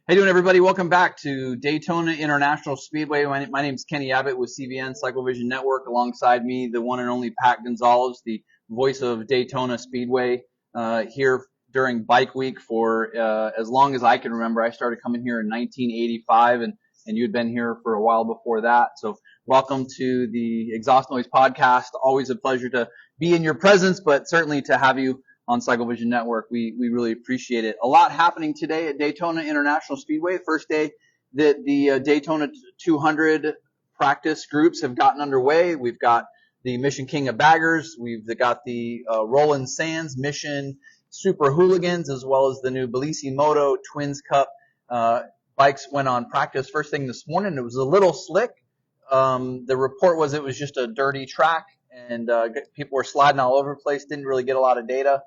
How you doing, everybody? Welcome back to Daytona International Speedway. My name is Kenny Abbott with CVN Cycle Vision Network. Alongside me, the one and only Pat Gonsalves, the voice of Daytona Speedway, here during Bike Week for as long as I can remember. I started coming here in 1985, and you'd been here for a while before that. So welcome to the Exhaust Noise Podcast. Always a pleasure to be in your presence, but certainly to have you on Cycle Vision Network. We really appreciate it. A lot happening today at Daytona International Speedway. First day that the Daytona 200 practice groups have gotten underway. We've got the Mission King of Baggers. We've got the Roland Sands Mission Super Hooligans, as well as the new Bellissimo Moto Twins Cup bikes went on practice first thing this morning. It was a little slick. The report was it was just a dirty track, and people were sliding all over the place. Didn't really get a lot of data.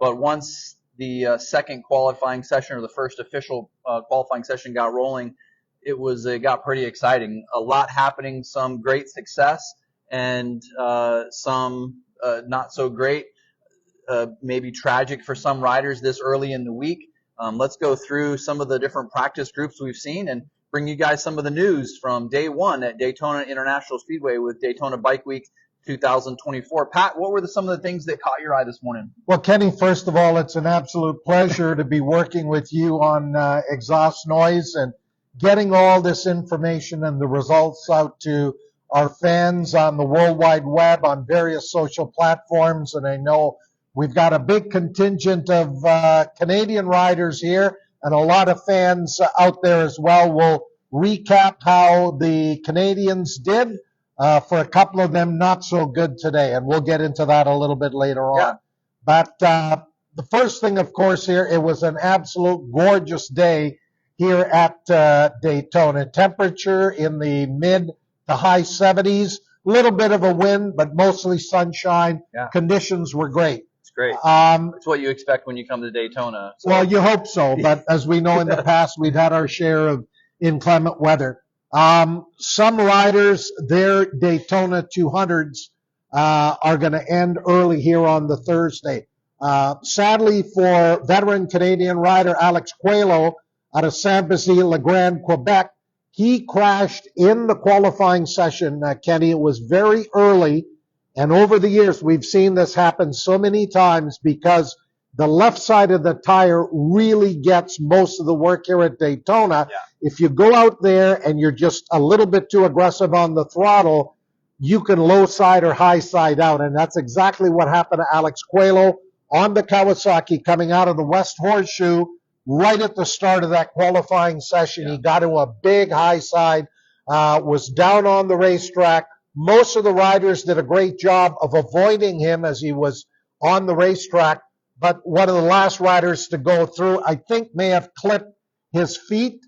But once the second qualifying session, or the first official qualifying session, got rolling, it got pretty exciting. A lot happening, some great success, and some not so great, maybe tragic for some riders this early in the week. Let's go through some of the different practice groups we've seen and bring you guys some of the news from day one at Daytona International Speedway with Daytona Bike Week 2024. Pat, what were some of the things that caught your eye this morning? Well, Kenny, first of all, it's an absolute pleasure to be working with you on Exhaust Noise and getting all this information and the results out to our fans on the World Wide Web, on various social platforms. And I know we've got a big contingent of Canadian riders here and a lot of fans out there as well. We'll recap how the Canadians did. For a couple of them, not so good today, and we'll get into that a little bit later on. Yeah. But the first thing, of course, here, it was an absolute gorgeous day here at Daytona. Temperature in the mid to high 70s, a little bit of a wind, but mostly sunshine. Yeah. Conditions were great. It's great. It's what you expect when you come to Daytona. So. Well, you hope so, but as we know in the past, we've had our share of inclement weather. Some riders, their Daytona 200s are going to end early here on the Thursday. Sadly for veteran Canadian rider Alex Coelho out of Saint-Basile-le-Grand, Quebec, he crashed in the qualifying session, Kenny. It was very early, and over the years we've seen this happen so many times because the left side of the tire really gets most of the work here at Daytona. Yeah. If you go out there and you're just a little bit too aggressive on the throttle, you can low side or high side out. And that's exactly what happened to Alex Coelho on the Kawasaki coming out of the West Horseshoe right at the start of that qualifying session. Yeah. He got to a big high side, was down on the racetrack. Most of the riders did a great job of avoiding him as he was on the racetrack. But one of the last riders to go through, I think, may have clipped his feet.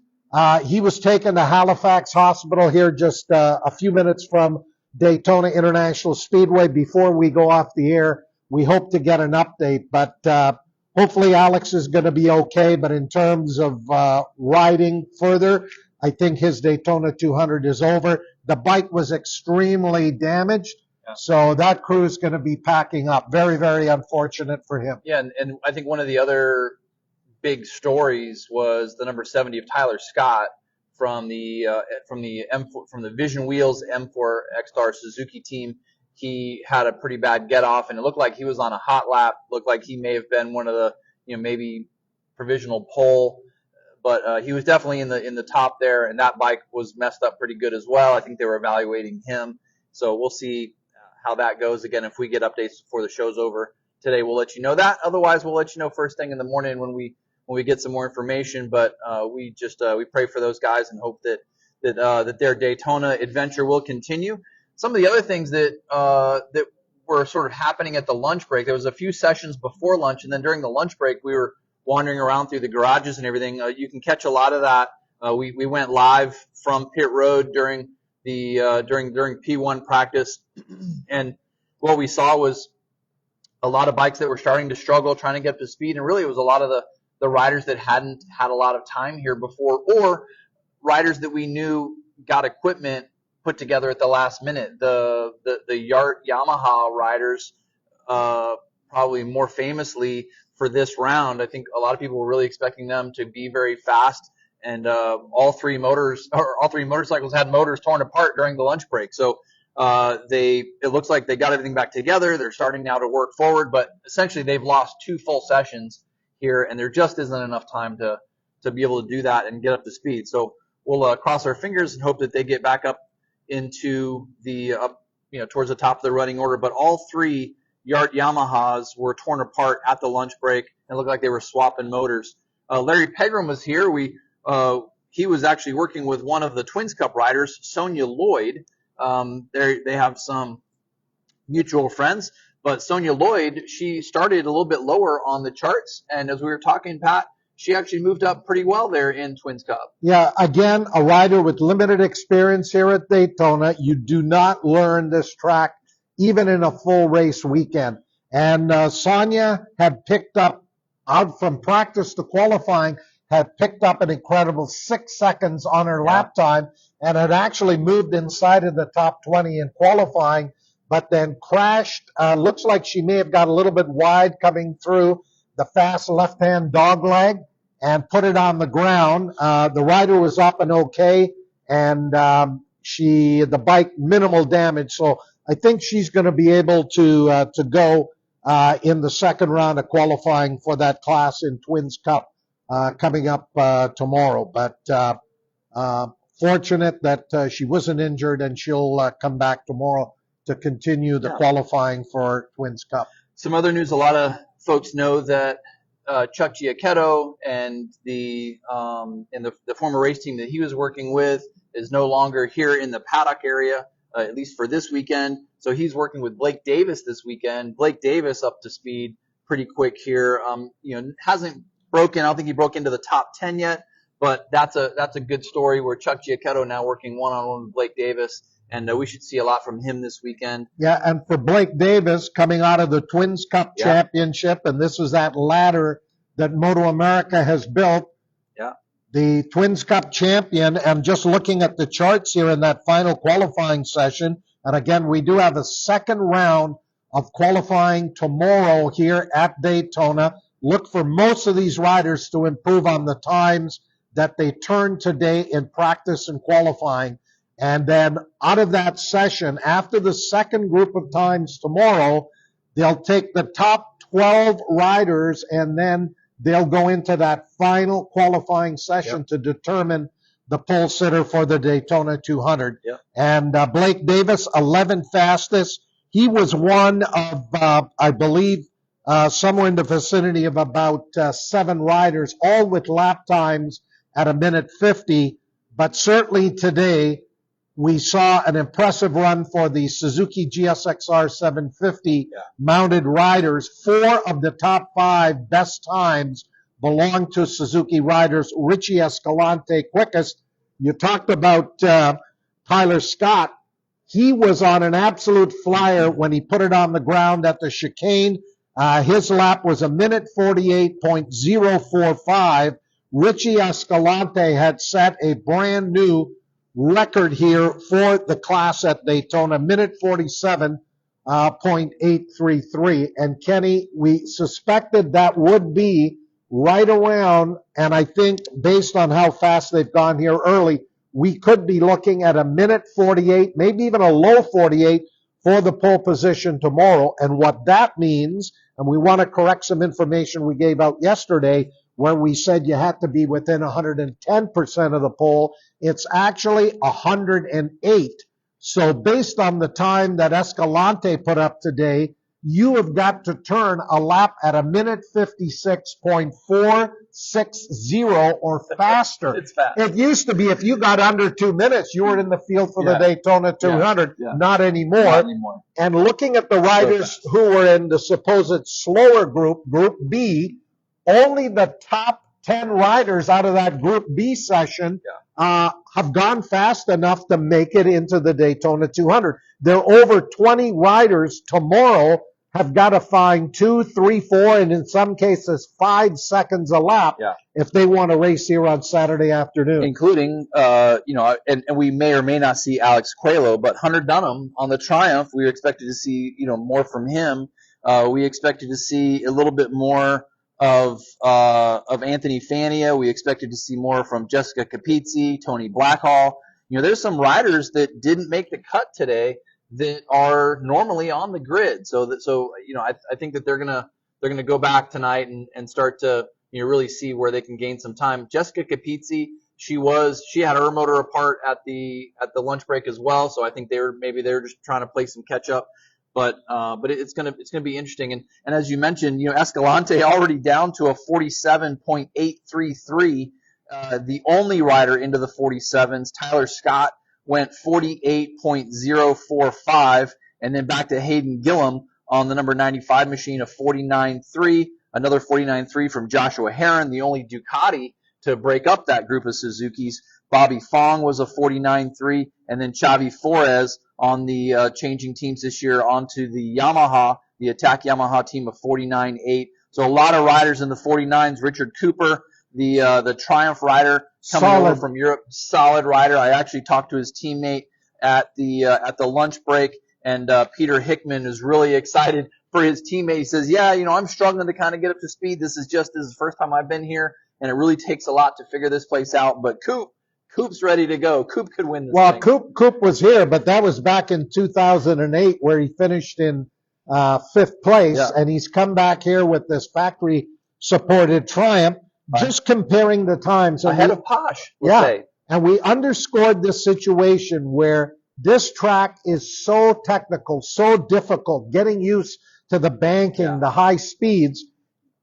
He was taken to Halifax Hospital here just a few minutes from Daytona International Speedway. Before we go off the air, we hope to get an update. But hopefully Alex is going to be okay. But in terms of riding further, I think his Daytona 200 is over. The bike was extremely damaged. Yeah. So that crew is going to be packing up. Very, very unfortunate for him. Yeah, and I think one of the other big stories was the number 70 of Tyler Scott from the Vision Wheels M4 X-Star Suzuki team. He had a pretty bad get off, and it looked like he was on a hot lap. Looked like he may have been one of the maybe provisional pole, but he was definitely in the top there, and that bike was messed up pretty good as well. I think they were evaluating him, so we'll see how that goes. Again, if we get updates before the show's over today, we'll let you know that. Otherwise, we'll let you know first thing in the morning when we get some more information. But we pray for those guys and hope that their Daytona adventure will continue. Some of the other things that were sort of happening at the lunch break, there was a few sessions before lunch, and then during the lunch break, we were wandering around through the garages and everything. You can catch a lot of that. We went live from pit road during P1 practice, and what we saw was a lot of bikes that were starting to struggle, trying to get up to speed, and really it was a lot of the riders that hadn't had a lot of time here before, or riders that we knew got equipment put together at the last minute. The Yamaha riders, probably more famously for this round, I think a lot of people were really expecting them to be very fast and all three motorcycles had motors torn apart during the lunch break. So it looks like they got everything back together. They're starting now to work forward, but essentially they've lost 2 full sessions here, and there just isn't enough time to be able to do that and get up to speed. So we'll cross our fingers and hope that they get back up into the towards the top of the running order. But all 3 Yamahas were torn apart at the lunch break and looked like they were swapping motors. Larry Pegram was here. He was actually working with one of the Twins Cup riders, Sonia Lloyd. They have some mutual friends, but Sonia Lloyd, she started a little bit lower on the charts, and as we were talking, Pat, she actually moved up pretty well there in Twins Cup. Yeah, again, a rider with limited experience here at Daytona. You do not learn this track even in a full race weekend. And Sonia had picked up, out from practice to qualifying, had picked up an incredible 6 seconds on her lap time and had actually moved inside of the top 20 in qualifying, but then crashed. Looks like she may have got a little bit wide coming through the fast left-hand dog leg and put it on the ground. The rider was up and okay, and the bike minimal damage. So I think she's going to be able to go in the second round of qualifying for that class in Twins Cup coming up tomorrow. But fortunate that she wasn't injured, and she'll come back tomorrow to continue the qualifying for Twins Cup. Some other news: a lot of folks know that Chuck Giacchetto and the former race team that he was working with is no longer here in the paddock area, at least for this weekend. So he's working with Blake Davis this weekend. Blake Davis up to speed pretty quick here. Hasn't broken. I don't think he broke into the top 10 yet, but that's a good story where Chuck Giacchetto now working one-on-one with Blake Davis. And we should see a lot from him this weekend. Yeah, and for Blake Davis, coming out of the Twins Cup Championship, and this is that ladder that Moto America has built. Yeah. The Twins Cup champion, and just looking at the charts here in that final qualifying session, and again, we do have a second round of qualifying tomorrow here at Daytona. Look for most of these riders to improve on the times that they turned today in practice and qualifying. And then out of that session, after the second group of times tomorrow, they'll take the top 12 riders, and then they'll go into that final qualifying session to determine the pole sitter for the Daytona 200. Yep. And Blake Davis, 11th fastest. He was one of, I believe, somewhere in the vicinity of about 7 riders, all with lap times at 1:50. But certainly today, we saw an impressive run for the Suzuki GSXR 750 mounted riders. 4 of the top 5 best times belong to Suzuki riders. Richie Escalante quickest. You talked about Tyler Scott. He was on an absolute flyer when he put it on the ground at the chicane. His lap was 1:48.045. Richie Escalante had set a brand new record here for the class at Daytona, 1:47.833. And Kenny, we suspected that would be right around, and I think based on how fast they've gone here early, we could be looking at 1:48, maybe even a low 48 for the pole position tomorrow. And what that means, and we want to correct some information we gave out yesterday, where we said you had to be within 110% of the pole. It's actually 108. So based on the time that Escalante put up today, you have got to turn a lap at 1:56.460 or faster. It's fast. It used to be if you got under 2 minutes, you were in the field for the Daytona 200. Not anymore. Not anymore. And looking at the riders who were in the supposed slower group, Group B, only the top 10 riders out of that Group B session have gone fast enough to make it into the Daytona 200. There are over 20 riders tomorrow have got to find 2, 3, 4, and in some cases 5 seconds a lap if they want to race here on Saturday afternoon. Including, and we may or may not see Alex Coelho, but Hunter Dunham on the Triumph, we were expected to see, more from him. We expected to see a little bit more of Anthony Fania. We expected to see more from Jessica Capizzi, Tony Blackhall. There's some riders that didn't make the cut today that are normally on the grid. I think that they're gonna go back tonight and start to really see where they can gain some time. Jessica Capizzi, she had her motor apart at the lunch break as well. So I think they're just trying to play some catch up. But it's gonna be interesting. And as you mentioned, Escalante already down to a 47.833. The only rider into the 47s, Tyler Scott, went 48.045, and then back to Hayden Gillum on the number 95 machine of 49.3. Another 49.3 from Joshua Heron, the only Ducati to break up that group of Suzukis. Bobby Fong was a 49.3, and then Xavi Flores on the changing teams this year onto the Yamaha, the Attack Yamaha team of 49.8. So a lot of riders in the 49s. Richard Cooper, the Triumph rider coming over from Europe, solid rider. I actually talked to his teammate at the lunch break, and Peter Hickman is really excited for his teammate. He says, "Yeah, I'm struggling to kind of get up to speed. This is the first time I've been here, and it really takes a lot to figure this place out. But Coop's ready to go. Coop could win this thing." Coop was here, but that was back in 2008 where he finished in 5th place, and he's come back here with this factory-supported Triumph. Just comparing the times. Ahead of Posh, we'll say. And we underscored this situation where this track is so technical, so difficult, getting used to the banking, the high speeds.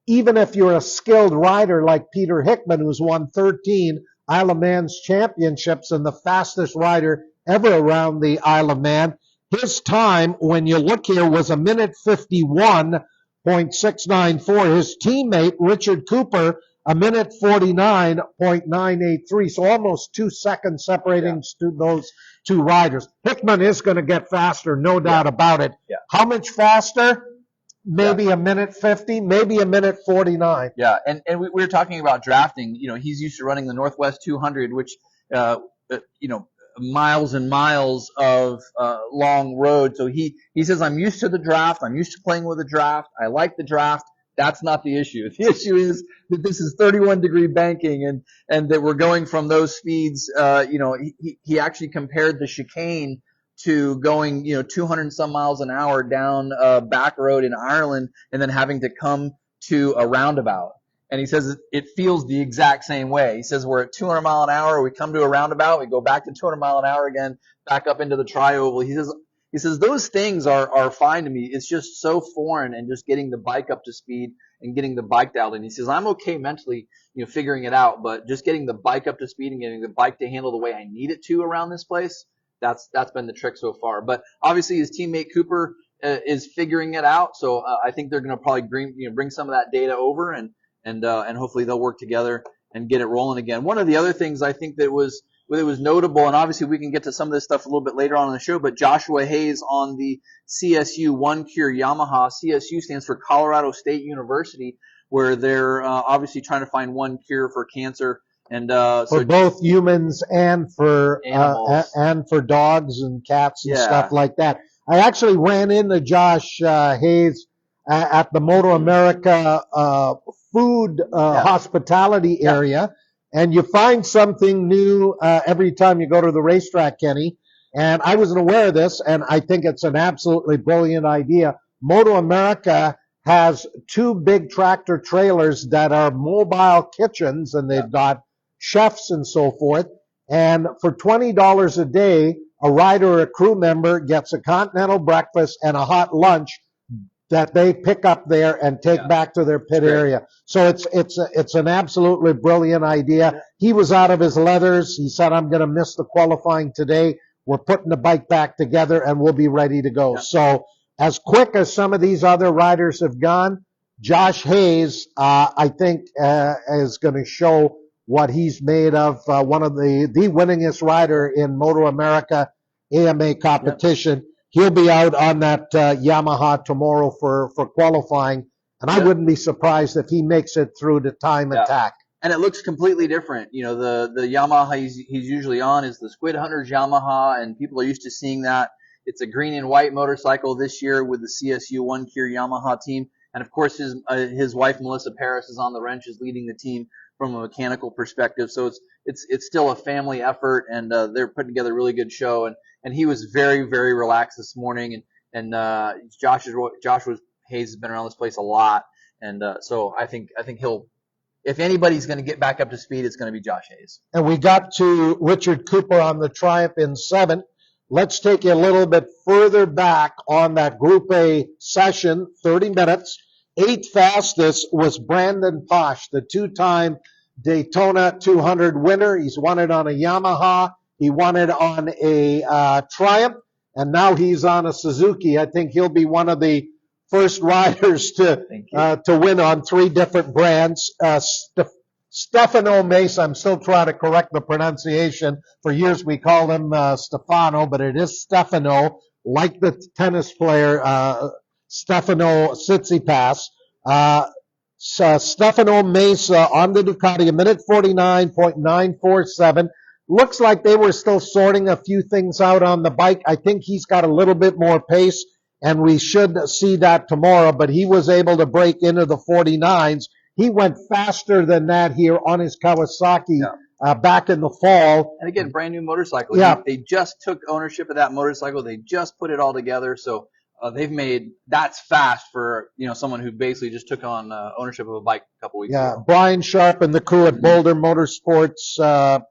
Even if you're a skilled rider like Peter Hickman, who's won 13 Isle of Man's championships and the fastest rider ever around the Isle of Man, his time, when you look here, was a minute 51.694. His teammate, Richard Cooper, a minute 49.983. So almost 2 seconds separating those two riders. Hickman is going to get faster, no doubt about it. How much faster? Maybe a minute 50, maybe a minute 49. Yeah, and we were talking about drafting. He's used to running the Northwest 200, which, miles and miles of long road. So he says, "I'm used to the draft. I'm used to playing with the draft. I like the draft." That's not the issue. The issue is that this is 31-degree banking, and that we're going from those speeds. He actually compared the chicane to going 200 and some miles an hour down a back road in Ireland, and then having to come to a roundabout. And he says it feels the exact same way. He says we're at 200 mile an hour, we come to a roundabout, we go back to 200 mile an hour again, back up into the tri-oval. He says those things are fine to me. It's just so foreign, and just getting the bike up to speed and getting the bike dialed in. He says, "I'm okay mentally, figuring it out, but just getting the bike up to speed and getting the bike to handle the way I need it to around this place, that's been the trick so far." But obviously his teammate Cooper is figuring it out. So I think they're going to probably bring some of that data over, and hopefully they'll work together and get it rolling again. One of the other things I think that was notable, and obviously we can get to some of this stuff a little bit later on in the show, but Joshua Hayes on the CSU One Cure Yamaha. CSU stands for Colorado State University, where they're obviously trying to find one cure for cancer. And for both humans and for dogs and cats and stuff like that. I actually ran into Josh Hayes at the Moto America food hospitality area. And you find something new every time you go to the racetrack, Kenny. And I wasn't aware of this, and I think it's an absolutely brilliant idea. Moto America has 2 big tractor trailers that are mobile kitchens, and they've got chefs and so forth. And for $20 a day, a rider or a crew member gets a continental breakfast and a hot lunch that they pick up there and take back to their pit area. So it's an absolutely brilliant idea. He was out of his leathers. He said, "I'm going to miss the qualifying today. We're putting the bike back together and we'll be ready to go." So as quick as some of these other riders have gone, Josh Hayes, I think, is going to show what he's made of. One of the winningest rider in Moto America AMA competition. He'll be out on that Yamaha tomorrow for qualifying, and I wouldn't be surprised if he makes it through the time attack. And it looks completely different. The Yamaha he's usually on is the Squid Hunters Yamaha, and people are used to seeing that. It's a green and white motorcycle this year with the CSU One Cure Yamaha team. And of course, his wife Melissa Paris is on the wrenches, leading the team from a mechanical perspective. So it's still a family effort, and they're putting together a really good show. And he was very, very relaxed this morning. And Joshua Hayes has been around this place a lot, and so I think he'll. If anybody's going to get back up to speed, it's going to be Josh Hayes. And we got to Richard Cooper on the Triumph in 7th. Let's take you a little bit further back on that Group A session, 30 minutes. 8th fastest was Brandon Posh, the 2-time Daytona 200 winner. He's won it on a Yamaha. He won it on a Triumph, and now he's on a Suzuki. I think he'll be one of the first riders to win on 3 different brands. Stefano Mesa, I'm still trying to correct the pronunciation. For years we called him Stefano, but it is Stefano, like the tennis player Stefano Tsitsipas. Stefano Mesa on the Ducati, a minute 49.947. Looks like they were still sorting a few things out on the bike. I think he's got a little bit more pace, and we should see that tomorrow, but he was able to break into the 49s. He went faster than that here on his Kawasaki back in the fall. And again, brand new motorcycle. Yeah. They just took ownership of that motorcycle. They just put it all together. So that's fast for someone who basically just took on ownership of a bike a couple weeks ago. Brian Sharp and the crew at Boulder Motorsports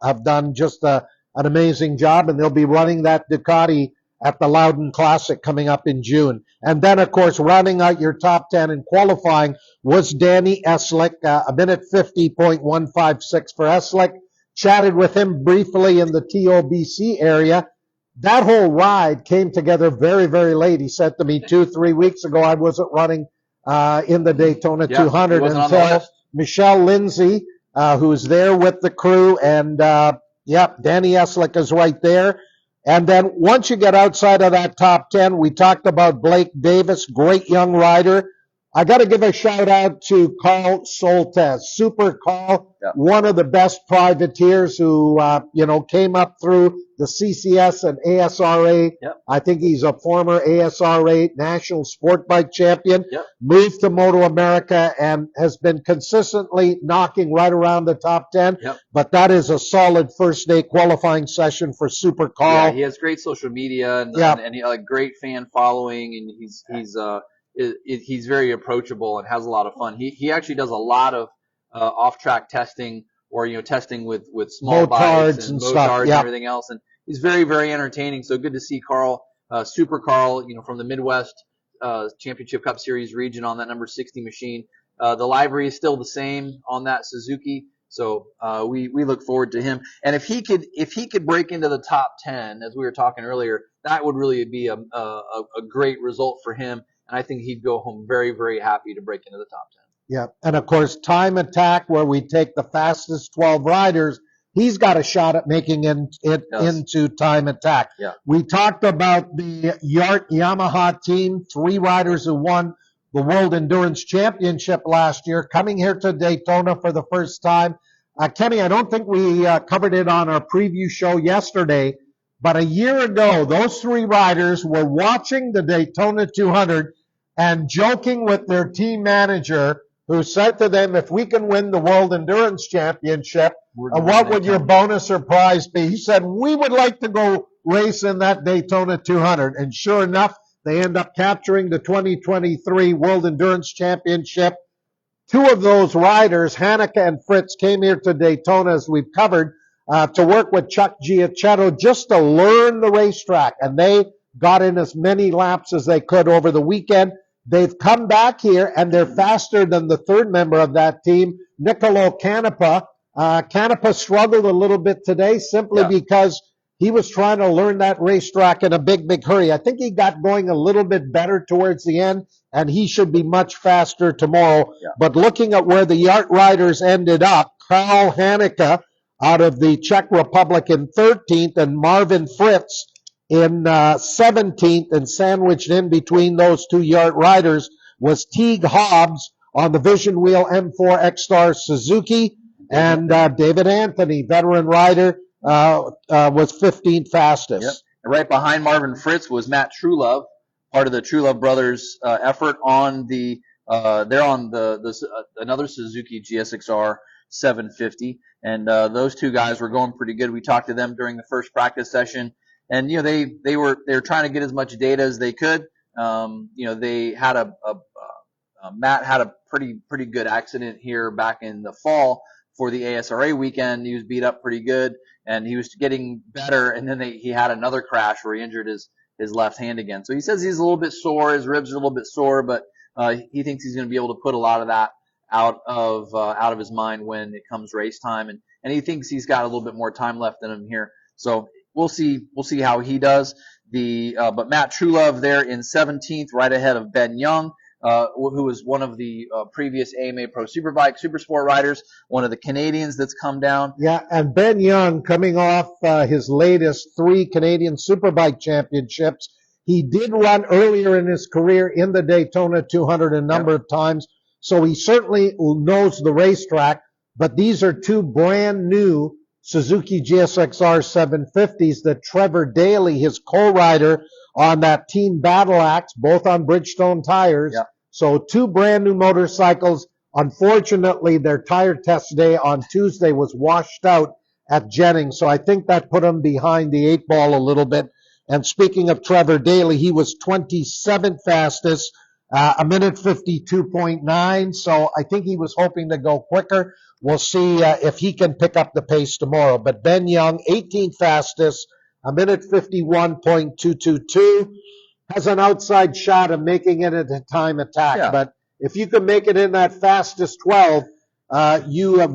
have done just an amazing job, and they'll be running that Ducati at the Loudon Classic coming up in June. And then, of course, rounding out your top 10 in qualifying was Danny Eslick, a minute 50.156 for Eslick. Chatted with him briefly in the TOBC area. That whole ride came together very, very late. He said to me 2-3 weeks ago, I wasn't running in the Daytona 200 until Michelle Lindsay, who's there with the crew. And, Danny Eslick is right there. And then once you get outside of that top 10, we talked about Blake Davis, great young rider. I got to give a shout out to Carl Soltesz, Super Carl, one of the best privateers who, came up through the CCS and ASRA. I think he's a former ASRA National Sport Bike Champion, moved to Moto America and has been consistently knocking right around the top 10. But that is a solid first day qualifying session for Super Carl. Yeah, he has great social media and a great fan following, and he's very approachable and has a lot of fun. He actually does a lot of off-track testing, or testing with small bikes and motards and everything else, and he's very, very entertaining. So good to see Carl, Super Carl, from the Midwest Championship Cup Series region on that number 60 machine. The livery is still the same on that Suzuki, so we look forward to him. And if he could break into the top 10, as we were talking earlier, that would really be a great result for him. And I think he'd go home very, very happy to break into the top 10. Yeah, and of course, Time Attack, where we take the fastest 12 riders, he's got a shot at making it into Time Attack. Yeah. We talked about the Yamaha team, 3 riders who won the World Endurance Championship last year, coming here to Daytona for the first time. Kenny, I don't think we covered it on our preview show yesterday, but a year ago, those 3 riders were watching the Daytona 200 and joking with their team manager, who said to them, if we can win the World Endurance Championship, what would your bonus or prize be? He said, we would like to go race in that Daytona 200. And sure enough, they end up capturing the 2023 World Endurance Championship. 2 of those riders, Haneke and Fritz, came here to Daytona, as we've covered, to work with Chuck Giacchetto just to learn the racetrack. And they got in as many laps as they could over the weekend. They've come back here, and they're faster than the third member of that team, Niccolo Canepa. Canepa struggled a little bit today simply because he was trying to learn that racetrack in a big, big hurry. I think he got going a little bit better towards the end, and he should be much faster tomorrow. Yeah. But looking at where the Yart riders ended up, Karl Haneke out of the Czech Republic in 13th, and Marvin Fritz in 17th, and sandwiched in between those 2 Yart riders was Teague Hobbs on the Vision Wheel M4 X-Star Suzuki, and David Anthony, veteran rider, was 15th fastest. Yep. And right behind Marvin Fritz was Matt Truelove, part of the Truelove brothers effort on the They're on another Suzuki GSXR 750, and those two guys were going pretty good. We talked to them during the first practice session, and they were trying to get as much data as they could. They had Matt had a pretty good accident here back in the fall for the ASRA weekend. He was beat up pretty good, and he was getting better, and then he had another crash where he injured his left hand again. So he says he's a little bit sore, his ribs are a little bit sore, but he thinks he's going to be able to put a lot of that out of his mind when it comes race time, and he thinks he's got a little bit more time left in him here. So we'll see how he does. But Matt Truelove there in 17th, right ahead of Ben Young, who was one of the previous AMA Pro Superbike Supersport riders, one of the Canadians that's come down. Yeah, and Ben Young coming off his latest 3 Canadian Superbike championships. He did run earlier in his career in the Daytona 200 a number of times, so he certainly knows the racetrack. But these are 2 brand new Suzuki GSXR 750s that Trevor Daly, his co-rider on that Team Battle Axe, both on Bridgestone tires. Yep. So 2 brand new motorcycles. Unfortunately, their tire test day on Tuesday was washed out at Jennings, so I think that put them behind the 8 ball a little bit. And speaking of Trevor Daly, he was 27th fastest, a minute 52.9. So I think he was hoping to go quicker. We'll see if he can pick up the pace tomorrow. But Ben Young, 18th fastest, a minute 51.222, has an outside shot of making it a time attack. Yeah. But if you can make it in that fastest 12, you have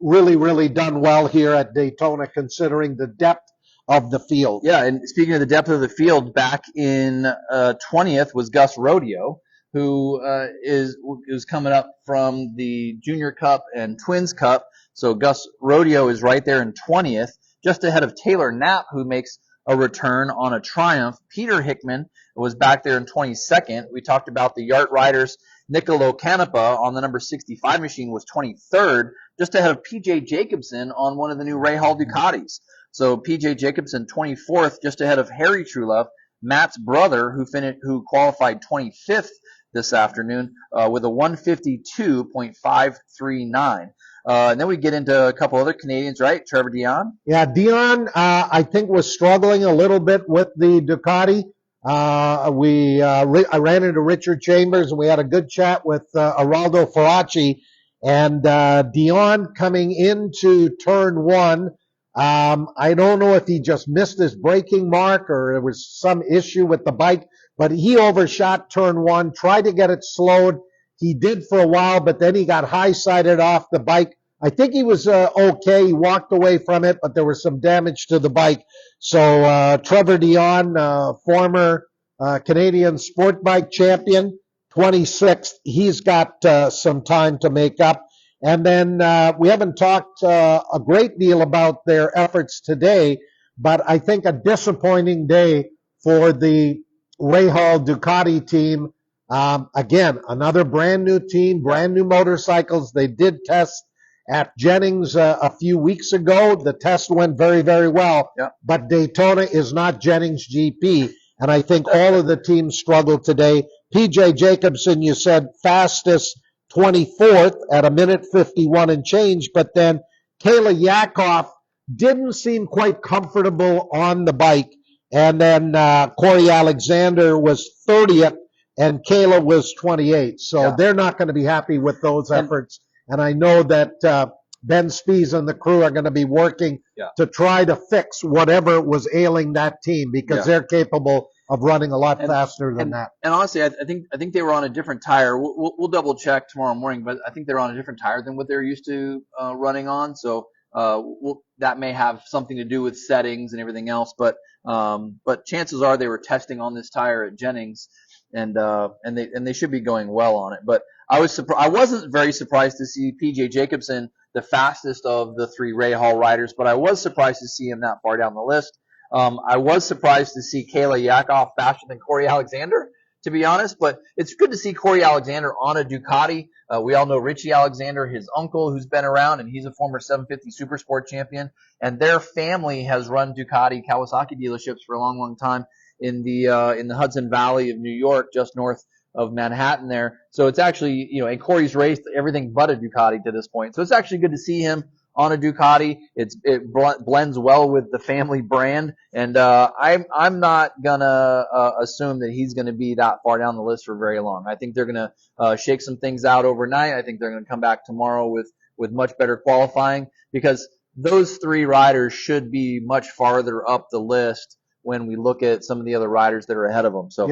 really, really done well here at Daytona, considering the depth of the field. Yeah, and speaking of the depth of the field, back in 20th was Gus Rodeo, who is coming up from the Junior Cup and Twins Cup. So Gus Rodeo is right there in 20th, just ahead of Taylor Knapp, who makes a return on a Triumph. Peter Hickman was back there in 22nd. We talked about the Yart riders. Nicolo Canepa on the number 65 machine was 23rd, just ahead of P.J. Jacobson on one of the new Ray Hall Ducatis. So P.J. Jacobson 24th, just ahead of Harry Truelove, Matt's brother, who qualified 25th this afternoon with a 152.539. And then we get into a couple other Canadians, right? Trevor Dion. Yeah, Dion, I think, was struggling a little bit with the Ducati. I ran into Richard Chambers, and we had a good chat with Araldo Faraci. And Dion coming into turn 1, I don't know if he just missed his braking mark or there was some issue with the bike, but he overshot turn 1, tried to get it slowed. He did for a while, but then he got high-sided off the bike. I think he was okay. He walked away from it, but there was some damage to the bike. So Trevor Dion, former Canadian sport bike champion, 26th, he's got some time to make up. And then we haven't talked a great deal about their efforts today, but I think a disappointing day for the Ray Hall Ducati team. Again, another brand new team, brand new motorcycles. They did test at Jennings a few weeks ago. The test went very, very well. Yeah. But Daytona is not Jennings GP, and I think all of the teams struggled today. P.J. Jacobson, you said, fastest 24th at a minute 51 and change, but then Kayla Yakoff didn't seem quite comfortable on the bike. And then Corey Alexander was 30th, and Kayla was 28th. So they're not going to be happy with those efforts. And I know that Ben Spies and the crew are going to be working to try to fix whatever was ailing that team, because they're capable of running a lot faster than that. And honestly, I think they were on a different tire. We'll double check tomorrow morning, but I think they're on a different tire than what they're used to running on. So that may have something to do with settings and everything else. But chances are they were testing on this tire at Jennings, and they should be going well on it. But I wasn't very surprised to see P.J. Jacobson the fastest of the 3 Ray Hall riders, but I was surprised to see him that far down the list. I was surprised to see Kayla Yakoff faster than Corey Alexander, to be honest, but it's good to see Corey Alexander on a Ducati. We all know Richie Alexander, his uncle, who's been around, and he's a former 750 Supersport champion, and their family has run Ducati Kawasaki dealerships for a long, long time in the Hudson Valley of New York, just north of Manhattan there. So it's actually, and Corey's raced everything but a Ducati to this point. So it's actually good to see him on a Ducati. It blends well with the family brand, and I'm not gonna assume that he's gonna be that far down the list for very long. I think they're gonna shake some things out overnight. I think they're gonna come back tomorrow with much better qualifying, because those three riders should be much farther up the list when we look at some of the other riders that are ahead of them. So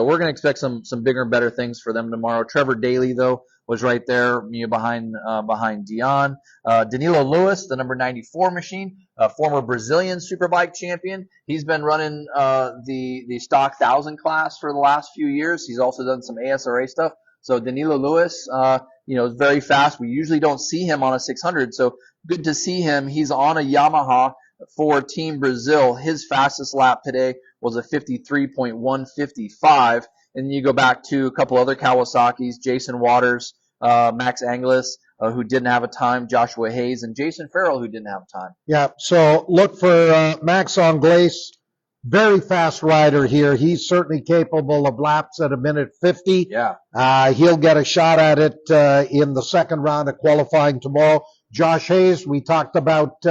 we're going to expect some bigger and better things for them tomorrow. Trevor Daley, though, was right there behind Dion. Danilo Lewis, the number 94 machine, former Brazilian Superbike champion. He's been running the stock 1,000 class for the last few years. He's also done some ASRA stuff. So Danilo Lewis, is very fast. We usually don't see him on a 600, so good to see him. He's on a Yamaha for Team Brazil. His fastest lap today was a 53.155. And then you go back to a couple other Kawasaki's, Jason Waters, Max Anglis, who didn't have a time, Joshua Hayes, and Jason Farrell, who didn't have a time. Yeah, so look for Max Anglis, very fast rider here. He's certainly capable of laps at 1:50. Yeah. He'll get a shot at it in the second round of qualifying tomorrow. Josh Hayes, we talked about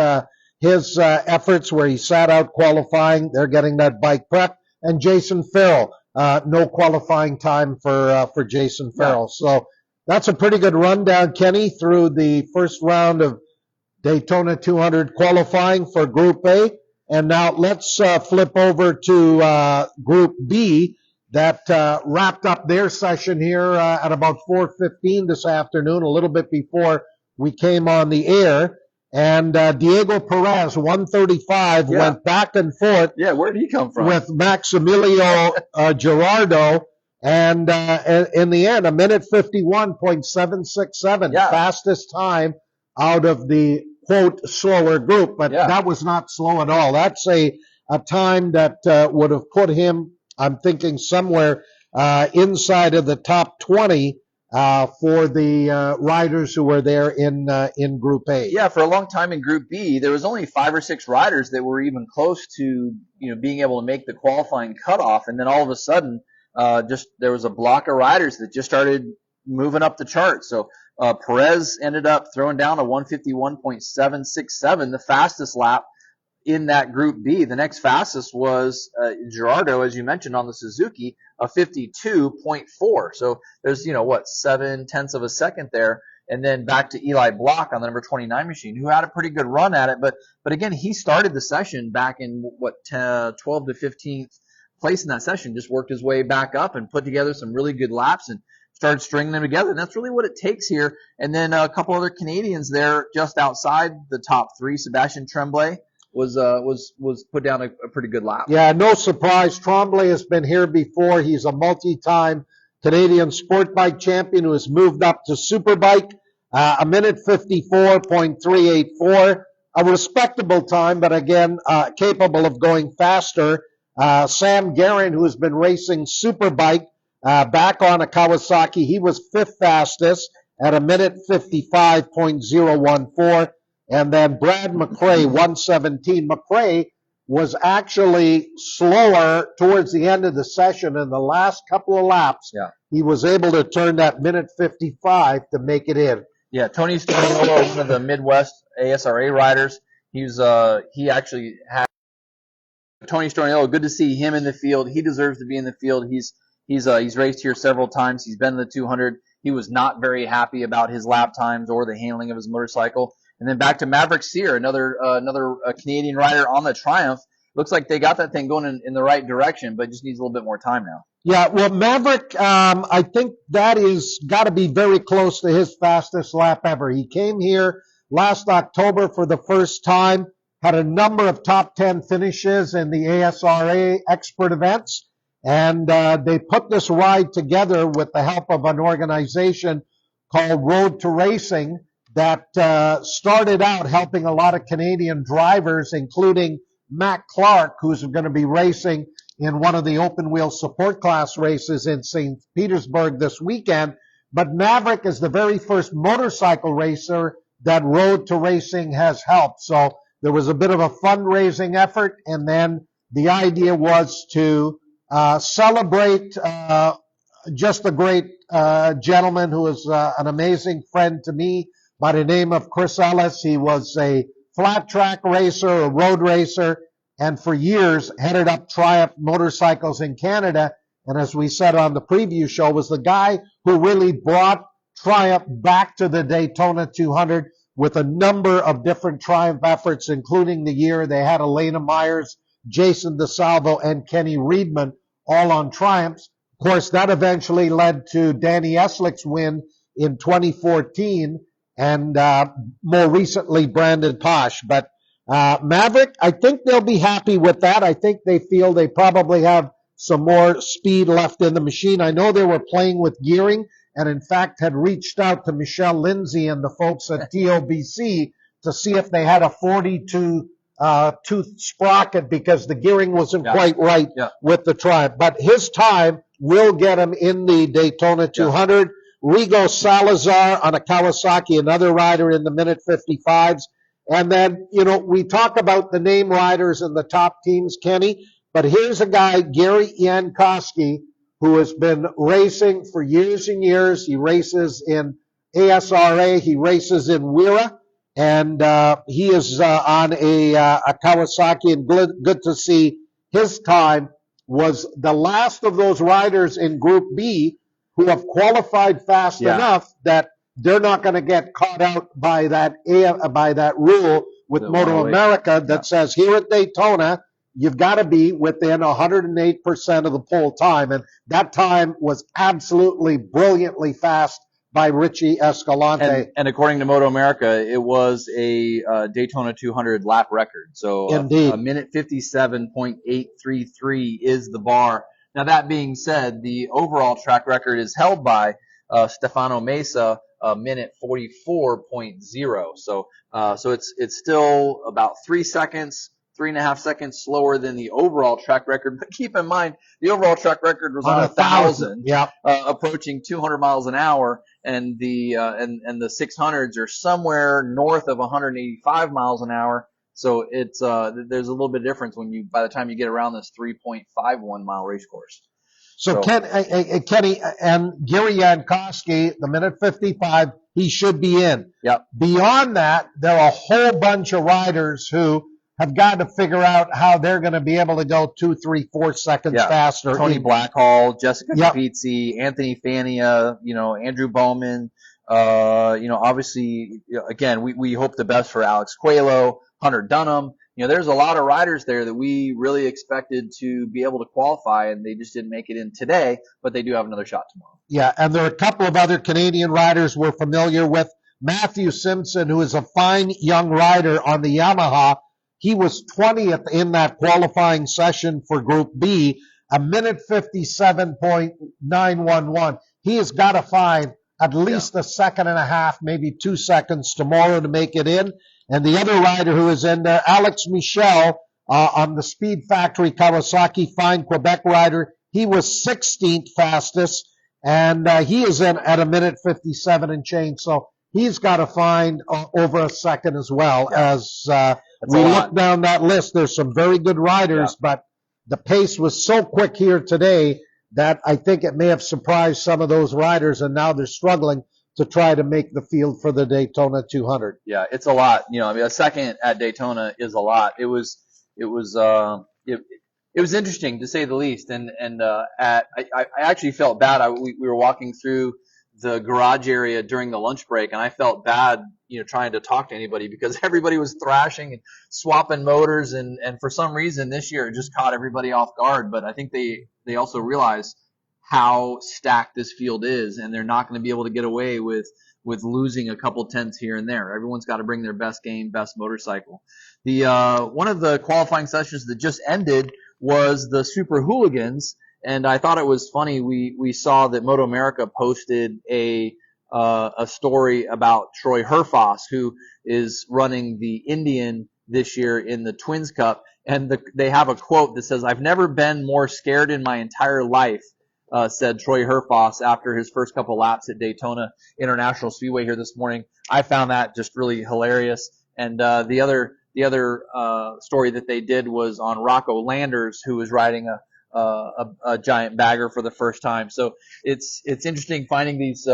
his efforts where he sat out qualifying. They're getting that bike prep. And Jason Farrell, no qualifying time for Jason Farrell. Yeah. So that's a pretty good rundown, Kenny, through the first round of Daytona 200 qualifying for Group A. And now let's flip over to Group B that wrapped up their session here at about 4:15 this afternoon, a little bit before we came on the air. And Diego Perez, 135, went back and forth. Yeah, where did he come from? With Maximilio Girardo. And in the end, 1:51.767, fastest time out of the, quote, slower group. But that was not slow at all. That's a time that would have put him, I'm thinking, somewhere inside of the top 20 for the riders who were there in Group A. Yeah, for a long time in Group B, there was only 5 or 6 riders that were even close to being able to make the qualifying cutoff, and then all of a sudden, there was a block of riders that just started moving up the chart. So Perez ended up throwing down a 1:51.767, the fastest lap in that Group B. The next fastest was Girardo, as you mentioned, on the Suzuki, a 52.4. So there's, 7/10 of a second there. And then back to Eli Block on the number 29 machine, who had a pretty good run at it. But again, he started the session back in 12th to 15th place in that session, just worked his way back up and put together some really good laps and started stringing them together. And that's really what it takes here. And then a couple other Canadians there just outside the top 3. Sebastian Tremblay was put down a pretty good lap. Yeah, no surprise. Tremblay has been here before. He's a multi-time Canadian sport bike champion who has moved up to Superbike. 1:54.384, a respectable time, but again, capable of going faster. Sam Guerin, who has been racing Superbike, back on a Kawasaki, he was 5th fastest at 1:55.014. And then Brad McRae, 1:17. McRae was actually slower towards the end of the session. In the last couple of laps, he was able to turn that 1:55 to make it in. Yeah, Tony Storniolo, one of the Midwest ASRA riders. He actually had Tony Storniolo. Good to see him in the field. He deserves to be in the field. He's raced here several times. He's been in the 200. He was not very happy about his lap times or the handling of his motorcycle. And then back to Maverick Sear, another Canadian rider on the Triumph. Looks like they got that thing going in the right direction, but just needs a little bit more time now. Yeah, well, Maverick, I think that is got to be very close to his fastest lap ever. He came here last October for the first time, had a number of top 10 finishes in the ASRA expert events, and they put this ride together with the help of an organization called Road to Racing that started out helping a lot of Canadian drivers, including Matt Clark, who's going to be racing in one of the open wheel support class races in St. Petersburg this weekend. But Maverick is the very first motorcycle racer that Road to Racing has helped. So there was a bit of a fundraising effort, and then the idea was to celebrate just a great gentleman who is an amazing friend to me by the name of Chris Ellis. He was a flat track racer, a road racer, and for years headed up Triumph Motorcycles in Canada. And as we said on the preview show, was the guy who really brought Triumph back to the Daytona 200 with a number of different Triumph efforts, including the year they had Elena Myers, Jason DeSalvo, and Kenny Reedman all on Triumphs. Of course, that eventually led to Danny Eslick's win in 2014 and more recently Brandon Posh. But Maverick, I think they'll be happy with that. I think they feel they probably have some more speed left in the machine. I know they were playing with gearing and, in fact, had reached out to Michelle Lindsay and the folks at TOBC to see if they had a 42 tooth sprocket because the gearing wasn't quite right with the Triumph. But his time will get him in the Daytona 200. Rigo Salazar on a Kawasaki, another rider in the minute 55s. And then, you know, we talk about the name riders and the top teams, Kenny, but here's a guy, Gary Jankowski, who has been racing for years and years. He races in ASRA. He races in WERA. And he is on a Kawasaki, and good to see his time was the last of those riders in Group B who have qualified fast enough that they're not going to get caught out by that rule with Moto America that says here at Daytona, you've got to be within 108% of the pole time. And that time was absolutely brilliantly fast by Richie Escalante. And according to Moto America, it was a Daytona 200 lap record. So Indeed. A minute 57.833 is the bar. Now, that being said, the overall track record is held by Stefano Mesa, a minute 44.0. So it's still about 3.5 seconds slower than the overall track record. But keep in mind, the overall track record was on 1,000, approaching 200 miles an hour, and the 600s are somewhere north of 185 miles an hour. So it's there's a little bit of difference by the time you get around this 3.51 mile race course. So Kenny and Gary Jankowski, the minute 55, he should be in. Yep. Beyond that, there are a whole bunch of riders who have got to figure out how they're going to be able to go 2, 3, 4 seconds faster. Tony Blackhall, Jessica Capizzi, Anthony Fania, Andrew Bowman. Obviously, again, we hope the best for Alex Coelho, Hunter Dunham. There's a lot of riders there that we really expected to be able to qualify, and they just didn't make it in today, but they do have another shot tomorrow. Yeah, and there are a couple of other Canadian riders we're familiar with. Matthew Simpson, who is a fine young rider on the Yamaha, he was 20th in that qualifying session for Group B, a minute 57.911. He has got to find at least a second and a half, maybe 2 seconds tomorrow to make it in. And the other rider who is in there, Alex Michel, on the Speed Factory Kawasaki fine Quebec rider, he was 16th fastest, and he is in at a minute 57 and change. So he's got to find over a second as well. As we look down that list, there's some very good riders, but the pace was so quick here today that I think it may have surprised some of those riders, and now they're struggling to try to make the field for the Daytona 200. Yeah, it's a lot. A second at Daytona is a lot. It was interesting to say the least. And I actually felt bad. We were walking through the garage area during the lunch break, and I felt bad, trying to talk to anybody because everybody was thrashing and swapping motors, and for some reason this year it just caught everybody off guard. But I think they also realized how stacked this field is, and they're not going to be able to get away with losing a couple tenths here and there. Everyone's got to bring their best game, best motorcycle. The one of the qualifying sessions that just ended was the Super Hooligans, and I thought it was funny. We saw that Moto America posted a story about Troy Herfoss, who is running the Indian this year in the Twins Cup, and they have a quote that says, "I've never been more scared in my entire life," said Troy Herfoss after his first couple laps at Daytona International Speedway here this morning. I found that just really hilarious. And the other story that they did was on Rocco Landers, who was riding a giant bagger for the first time. So it's interesting finding these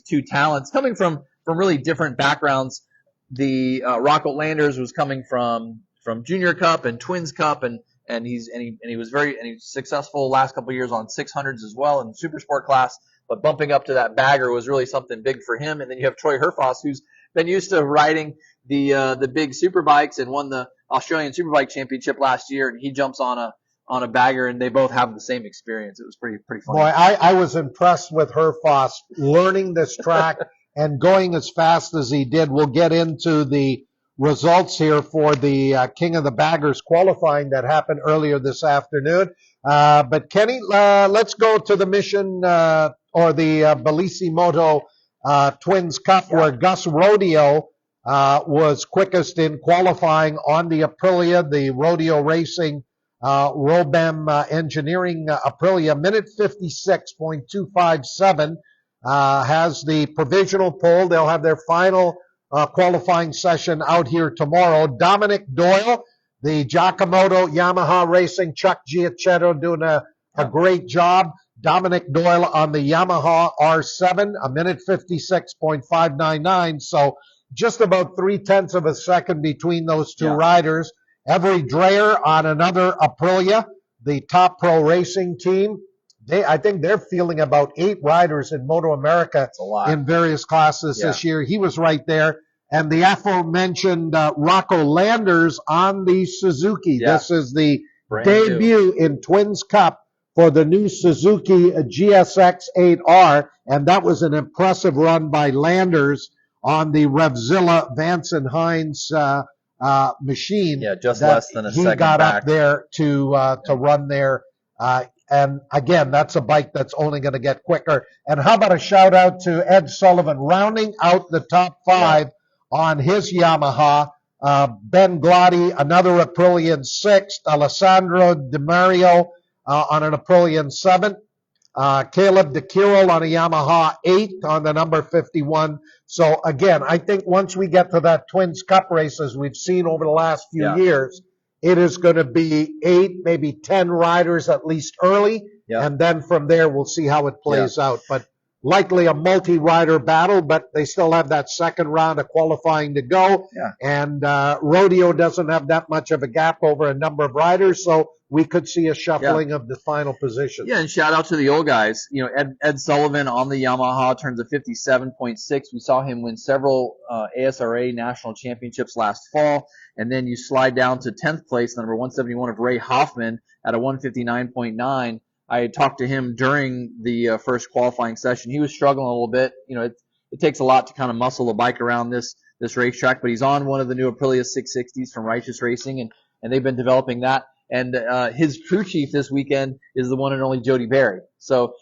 two talents coming from really different backgrounds. The Rocco Landers was coming from Junior Cup and Twins Cup, and he was successful last couple of years on 600s as well in the super sport class. But bumping up to that bagger was really something big for him. And then you have Troy Herfoss, who's been used to riding the big super bikes and won the Australian Superbike Championship last year, and he jumps on a bagger, and they both have the same experience. It was pretty funny. Boy, I was impressed with Herfoss learning this track and going as fast as he did. We'll get into the results here for the King of the Baggers qualifying that happened earlier this afternoon. But Kenny, let's go to the Mission or the Bellissimoto Twins Cup, where Gus Rodeo was quickest in qualifying on the Aprilia, the Rodeo Racing Robem Engineering Aprilia. Minute 56.257 has the provisional pole. They'll have their final qualifying session out here tomorrow. Dominic Doyle, the Giacomoto Yamaha Racing, Chuck Giacchetto doing a great job. Dominic Doyle on the Yamaha R7, a minute 56.599. So just about 0.3 of a second between those two riders. Every Dreyer on another Aprilia, the Top Pro Racing team. I think they're fielding about 8 riders in Moto America in various classes this year. He was right there. And the aforementioned Rocco Landers on the Suzuki. This is the debut in Twins Cup for the new Suzuki GSX 8R. And that was an impressive run by Landers on the Revzilla Vance and Hines machine. Yeah, just less than a second He got back up there to run there. And again, that's a bike that's only going to get quicker. And how about a shout out to Ed Sullivan rounding out the top 5 on his Yamaha. Ben Glotty, another Aprilian 6th. Alessandro Di Mario on an Aprilian 7th. Caleb DeKirol on a Yamaha 8th on the number 51. So again, I think once we get to that Twins Cup race, as we've seen over the last few years, it is going to be 8, maybe 10 riders at least early. And then from there, we'll see how it plays out. But likely a multi-rider battle, but they still have that second round of qualifying to go. And Rodeo doesn't have that much of a gap over a number of riders, so we could see a shuffling of the final positions. Yeah, and shout out to the old guys. You know, Ed Sullivan on the Yamaha turns a 57.6. We saw him win several ASRA national championships last fall. And then you slide down to 10th place, number 171 of Ray Hoffman at a 159.9. I had talked to him during the first qualifying session. He was struggling a little bit. You know, it takes a lot to kind of muscle a bike around this racetrack, but he's on one of the new Aprilia 660s from Righteous Racing, and they've been developing that. And his crew chief this weekend is the one and only Jody Berry. So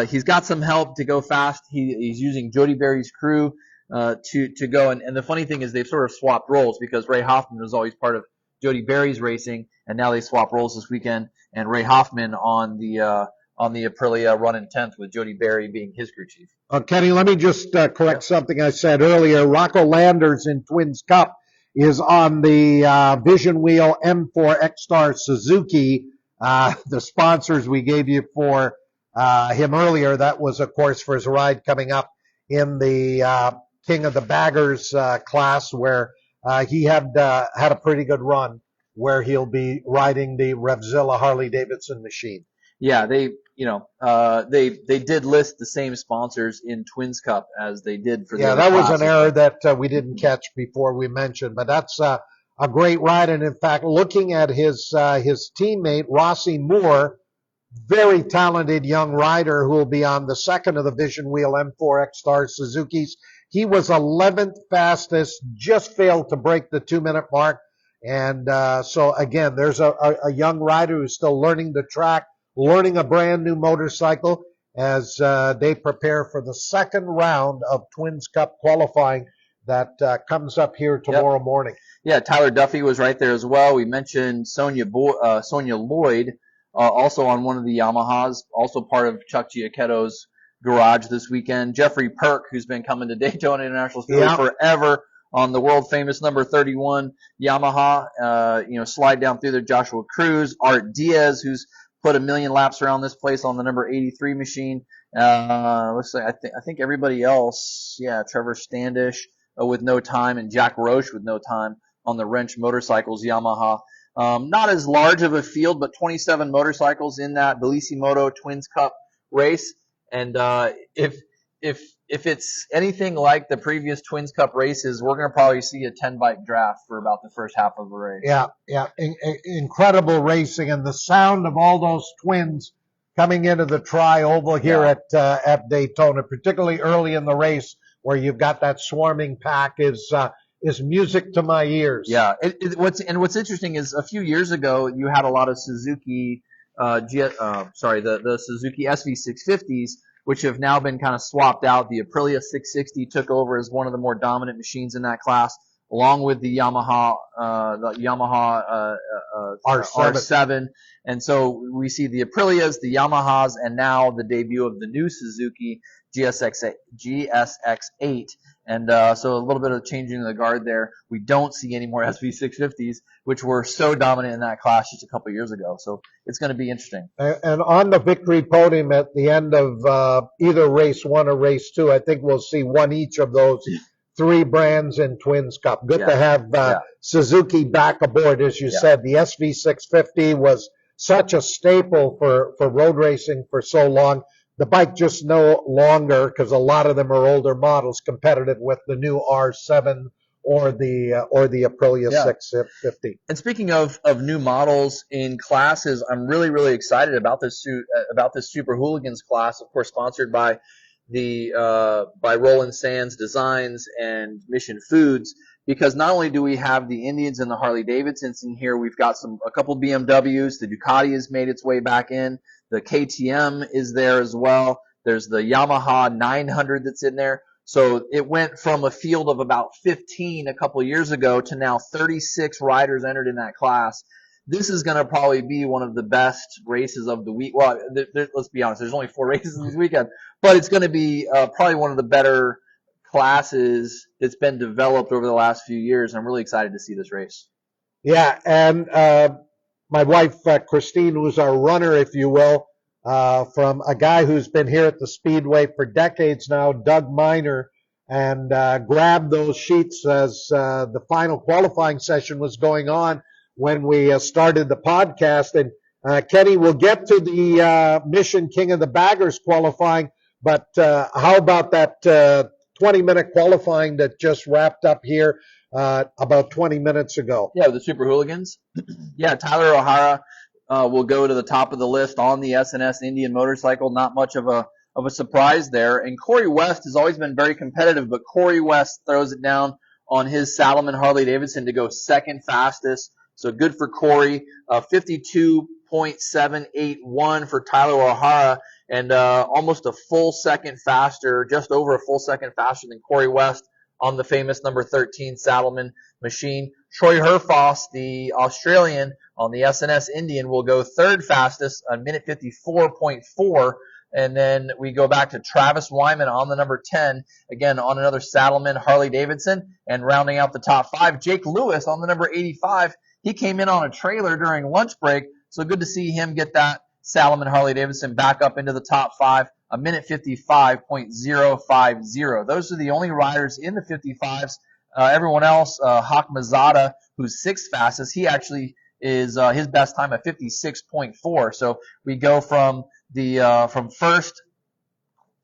he's got some help to go fast. He's using Jody Berry's crew to go. And the funny thing is they've sort of swapped roles, because Ray Hoffman was always part of Jody Berry's racing, and now they swap roles this weekend. And Ray Hoffman on the Aprilia running 10th with Jody Berry being his crew chief. Kenny, let me just correct something I said earlier. Rocco Landers in Twins Cup is on the Vision Wheel M4 X-Star Suzuki. The sponsors we gave you for him earlier, that was, of course, for his ride coming up in the King of the Baggers class, where he had a pretty good run, where he'll be riding the Revzilla Harley-Davidson machine. Yeah, they did list the same sponsors in Twins Cup as they did for the other that was classes. an error that we didn't catch before we mentioned, but that's a great ride. And in fact, looking at his teammate Rossi Moore, very talented young rider who will be on the second of the Vision Wheel M4 X-Star Suzukis. He was 11th fastest, just failed to break the 2-minute mark. And so again, there's a young rider who's still learning the track, learning a brand new motorcycle as they prepare for the second round of Twins Cup qualifying that comes up here tomorrow morning. Yeah, Tyler Duffy was right there as well. We mentioned Sonia Lloyd, also on one of the Yamahas, also part of Chuck Giacchetto's garage this weekend. Jeffrey Perk, who's been coming to Daytona International Speedway forever, on the world famous number 31 Yamaha. Slide down through there. Joshua Cruz, Art Diaz, who's put 1 million laps around this place on the number 83 machine. Looks like I think everybody else, yeah, Trevor Standish with no time, and Jack Roche with no time on the Wrench Motorcycles Yamaha. Not as large of a field, but 27 motorcycles in that Bellissimoto Twins Cup race. And if it's anything like the previous Twins Cup races, we're going to probably see a 10-bike draft for about the first half of the race. Yeah. Incredible racing, and the sound of all those twins coming into the tri-oval here at Daytona, particularly early in the race where you've got that swarming pack, is music to my ears. Yeah. What's interesting is a few years ago you had a lot of Suzuki, the Suzuki SV650s, which have now been kind of swapped out. The Aprilia 660 took over as one of the more dominant machines in that class, along with the Yamaha R7. And so we see the Aprilias, the Yamahas, and now the debut of the new Suzuki GSX-8. And so a little bit of changing the guard there. We don't see any more SV650s, which were so dominant in that class just a couple years ago. So it's going to be interesting. And on the victory podium at the end of either race 1 or race 2, I think we'll see one each of those 3 brands in Twins Cup. Good to have Suzuki back aboard, as you said. The SV650 was such a staple for road racing for so long. The bike just no longer, because a lot of them are older models, competitive with the new R7 or the Aprilia 650. And speaking of new models in classes, I'm really, really excited about this Super Hooligans class, of course, sponsored by by Roland Sands Designs and Mission Foods, because not only do we have the Indians and the Harley Davidsons in here, we've got a couple BMWs. The Ducati has made its way back in. The KTM is there as well. There's the Yamaha 900 that's in there. So it went from a field of about 15 a couple years ago to now 36 riders entered in that class. This is going to probably be one of the best races of the week. Well, let's be honest, there's only 4 races this weekend, but it's going to be probably one of the better classes that's been developed over the last few years. I'm really excited to see this race. Yeah, and my wife, Christine, who's our runner, if you will, from a guy who's been here at the Speedway for decades now, Doug Miner, and grabbed those sheets as the final qualifying session was going on when we started the podcast. And Kenny, we'll get to the Mission King of the Baggers qualifying, but how about that 20-minute qualifying that just wrapped up here about 20 minutes ago? Yeah, the Super Hooligans. Yeah, Tyler O'Hara will go to the top of the list on the S&S Indian motorcycle. Not much of a surprise there. And Corey West has always been very competitive, but Corey West throws it down on his Salomon Harley Davidson to go second fastest. So good for Corey. 52.781 for Tyler O'Hara, and almost a full second faster, just over a full second faster than Corey West on the famous number 13 Salomon machine. Troy Herfoss, the Australian on the S&S Indian, will go third fastest, a minute 54.4. And then we go back to Travis Wyman on the number 10, again on another Salomon Harley Davidson. And rounding out the top 5, Jake Lewis on the number 85. He came in on a trailer during lunch break, so good to see him get that Salomon Harley Davidson back up into the top 5, a minute 55.050. Those are the only riders in the 55s. Everyone else, Hawk Mazada, who's 6th fastest, he actually is his best time at 56.4. So we go from from first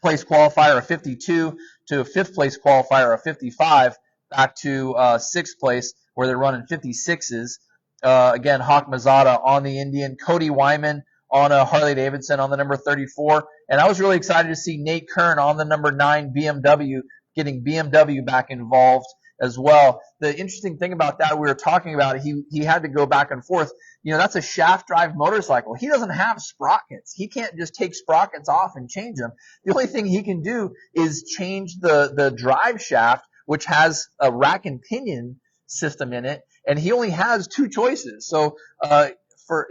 place qualifier of 52 to a 5th place qualifier of 55 back to 6th place where they're running 56s. Again, Hawk Mazada on the Indian, Cody Wyman on a Harley Davidson on the number 34. And I was really excited to see Nate Kern on the number 9 BMW, getting BMW back involved as well. The interesting thing about that, we were talking about, he had to go back and forth. You know, that's a shaft drive motorcycle. He doesn't have sprockets. He can't just take sprockets off and change them. The only thing he can do is change the drive shaft, which has a rack and pinion system in it, and he only has 2 choices. So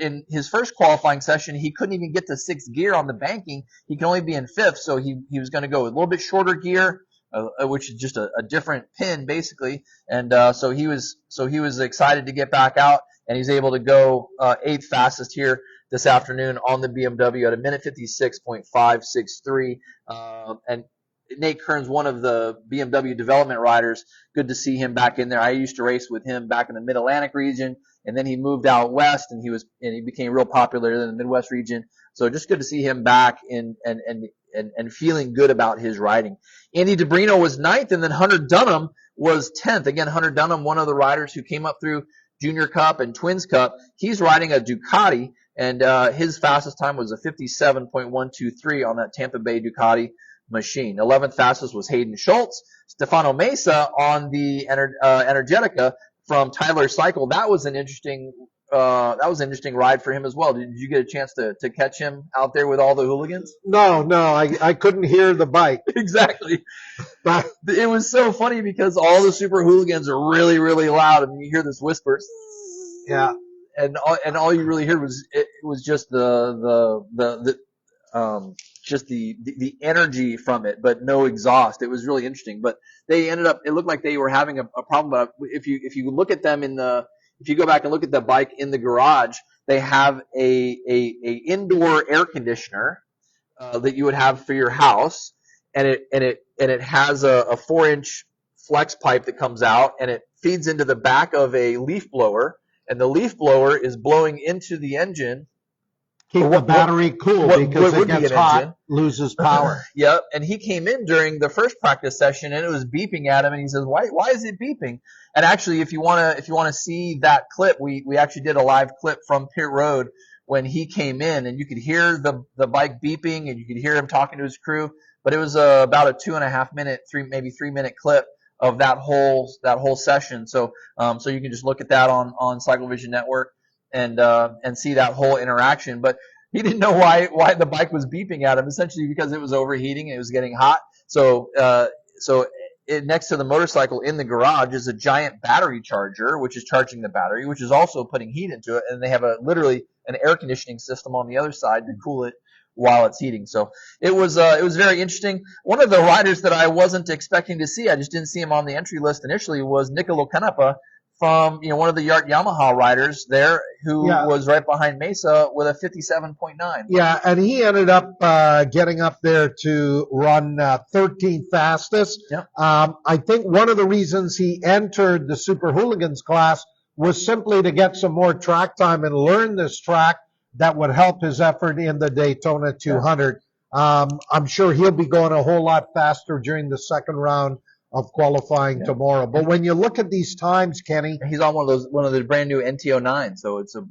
in his first qualifying session, he couldn't even get to 6th gear on the banking. He can only be in 5th, so he was going to go a little bit shorter gear, which is just a different pin basically. And so he was excited to get back out, and he's able to go 8th fastest here this afternoon on the BMW at a minute 56.563. And Nate Kern's one of the BMW development riders. Good to see him back in there. I used to race with him back in the Mid-Atlantic region, and then he moved out west, and he became real popular in the Midwest region. So just good to see him back and feeling good about his riding. Andy DeBrino was 9th, and then Hunter Dunham was 10th. Again, Hunter Dunham, one of the riders who came up through Junior Cup and Twins Cup. He's riding a Ducati, and his fastest time was a 57.123 on that Tampa Bay Ducati machine. 11th fastest was Hayden Schultz. Stefano Mesa on the Energetica from Tyler Cycle. That was an interesting ride for him as well. Did you get a chance to catch him out there with all the hooligans? No, I couldn't hear the bike. Exactly. But it was so funny because all the super hooligans are really, really loud, and you hear this whisper. Yeah. And all you really heard was just the energy from it, but no exhaust. It was really interesting. But they ended up, it looked like they were having a problem. But if you look at them if you go back and look at the bike in the garage, they have a indoor air conditioner that you would have for your house, and it has a 4-inch flex pipe that comes out, and it feeds into the back of a leaf blower, and the leaf blower is blowing into the engine. Keep the battery cool because it gets hot, loses power. Yep. And he came in during the first practice session, and it was beeping at him, and he says, "Why is it beeping?" And actually, if you want to see that clip, we actually did a live clip from pit road when he came in, and you could hear the bike beeping, and you could hear him talking to his crew. But it was about a 2.5 minute, maybe 3 minute clip of that whole session. So you can just look at that on Cycle Vision Network and see that whole interaction. But he didn't know why the bike was beeping at him, essentially because it was overheating and it was getting hot. So next to the motorcycle in the garage is a giant battery charger, which is charging the battery, which is also putting heat into it. And they have literally an air conditioning system on the other side to cool it while it's heating. So it was very interesting. One of the riders that I wasn't expecting to see, I just didn't see him on the entry list initially, was Nicolo Canepa from one of the Yamaha riders there, who was right behind Mesa with a 57.9. Yeah, and he ended up getting up there to run 13th fastest. Yeah. I think one of the reasons he entered the Super Hooligans class was simply to get some more track time and learn this track that would help his effort in the Daytona 200. Yeah. I'm sure he'll be going a whole lot faster during the second round of qualifying tomorrow. But when you look at these times, Kenny, he's on one of the brand new NT09, so it's a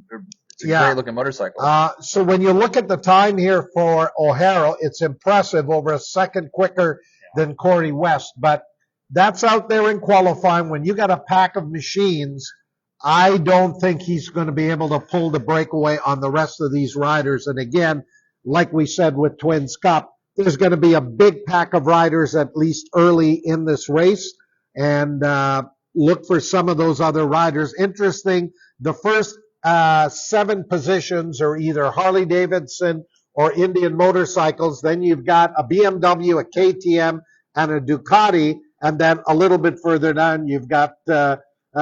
great looking motorcycle. So when you look at the time here for O'Hara, it's impressive, over a second quicker than Corey West. But that's out there in qualifying. When you got a pack of machines, I don't think he's going to be able to pull the breakaway on the rest of these riders. And again, like we said with Twins Cup, there's going to be a big pack of riders at least early in this race, and look for some of those other riders. Interesting, the first 7 positions are either Harley Davidson or Indian motorcycles. Then you've got a BMW, a KTM, and a Ducati. And then a little bit further down, you've got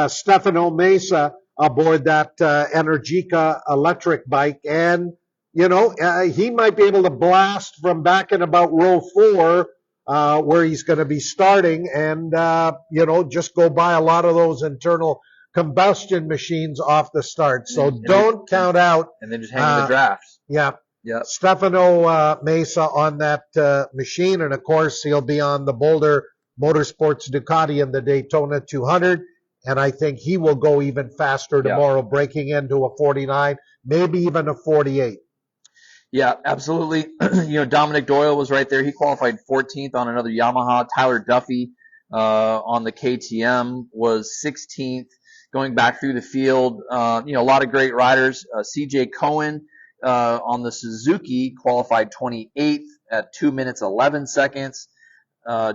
Stefano Mesa aboard that Energica electric bike. And he might be able to blast from back in about row 4, where he's going to be starting, and, just go by a lot of those internal combustion machines off the start. So don't count out. And then just hang the drafts. Yeah. Yeah. Stefano Mesa on that machine. And of course, he'll be on the Boulder Motorsports Ducati in the Daytona 200. And I think he will go even faster tomorrow, breaking into a 49, maybe even a 48. Yeah, absolutely. Dominic Doyle was right there. He qualified 14th on another Yamaha. Tyler Duffy on the KTM was 16th. Going back through the field, a lot of great riders. CJ Cohen on the Suzuki qualified 28th at 2 minutes 11 seconds.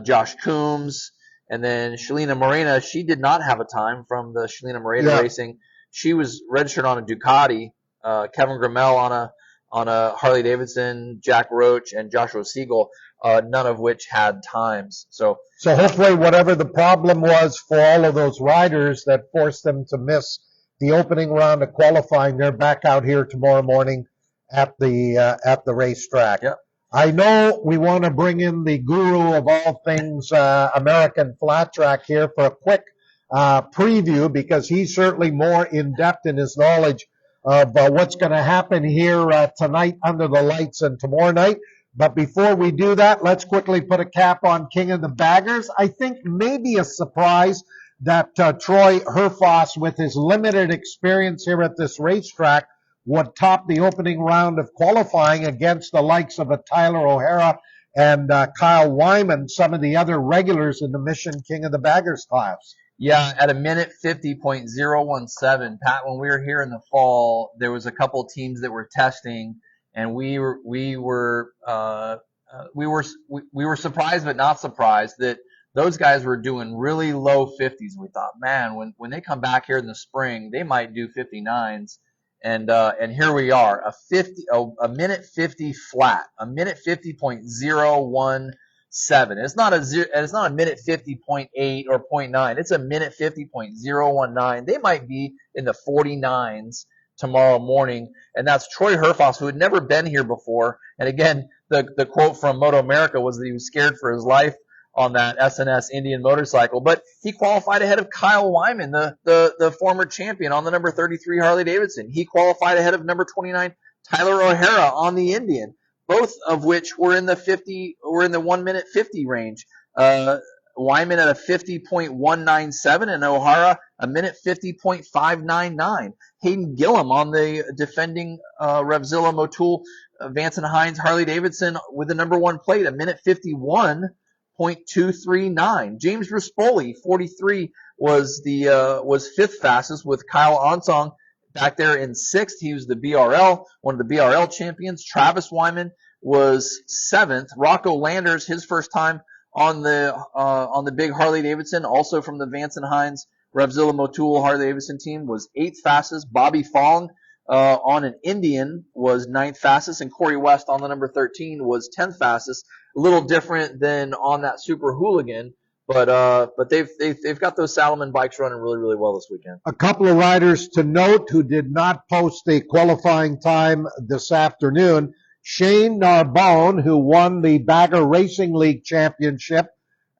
Josh Coombs, and then Shalina Morena. She did not have a time from the Shalina Morena Racing. She was registered on a Ducati. Kevin Grimmel on a Harley Davidson, Jack Roach, and Joshua Siegel, none of which had times. So hopefully whatever the problem was for all of those riders that forced them to miss the opening round of qualifying, they're back out here tomorrow morning at the racetrack. Yep. I know we want to bring in the guru of all things American flat track here for a quick preview, because he's certainly more in depth in his knowledge of what's going to happen here tonight under the lights and tomorrow night. But before we do that, let's quickly put a cap on King of the Baggers. I think maybe a surprise that Troy Herfoss, with his limited experience here at this racetrack, would top the opening round of qualifying against the likes of a Tyler O'Hara and Kyle Wyman, some of the other regulars in the Mission King of the Baggers class. Yeah, at a minute 50.017, Pat, when we were here in the fall, there was a couple teams that were testing, and we were surprised but not surprised that those guys were doing really low 50s. We thought, man, when they come back here in the spring, they might do 59s. And here we are, a minute 50 flat, a minute 50.017. It's not a minute 50.8 or 0.9. It's a minute 50.019. They might be in the 49s tomorrow morning. And that's Troy Herfoss, who had never been here before. And again, the quote from Moto America was that he was scared for his life on that SNS Indian motorcycle, but he qualified ahead of Kyle Wyman, the former champion on the number 33 Harley Davidson. He qualified ahead of number 29 Tyler O'Hara on the Indian, both of which were in the 1 minute 50 range. Wyman at a 50.197 and O'Hara a minute 50.599. Hayden Gillum on the defending Revzilla Motul Vance and Hines Harley Davidson with the number 1 plate, a minute 51.239. James Rispoli, 43, was fifth fastest, with Kyle Onsong back there in sixth. He was one of the BRL champions. Travis Wyman was seventh. Rocco Landers, his first time on the big Harley Davidson, also from the Vance and Hines Revzilla Motul Harley Davidson team, was eighth fastest. Bobby Fong on an Indian was ninth fastest, and Corey West on the number 13 was 10th fastest. A little different than on that Super Hooligan, but they've got those Salomon bikes running really, really well this weekend. A couple of riders to note who did not post a qualifying time this afternoon. Shane Narbonne, who won the Bagger Racing League Championship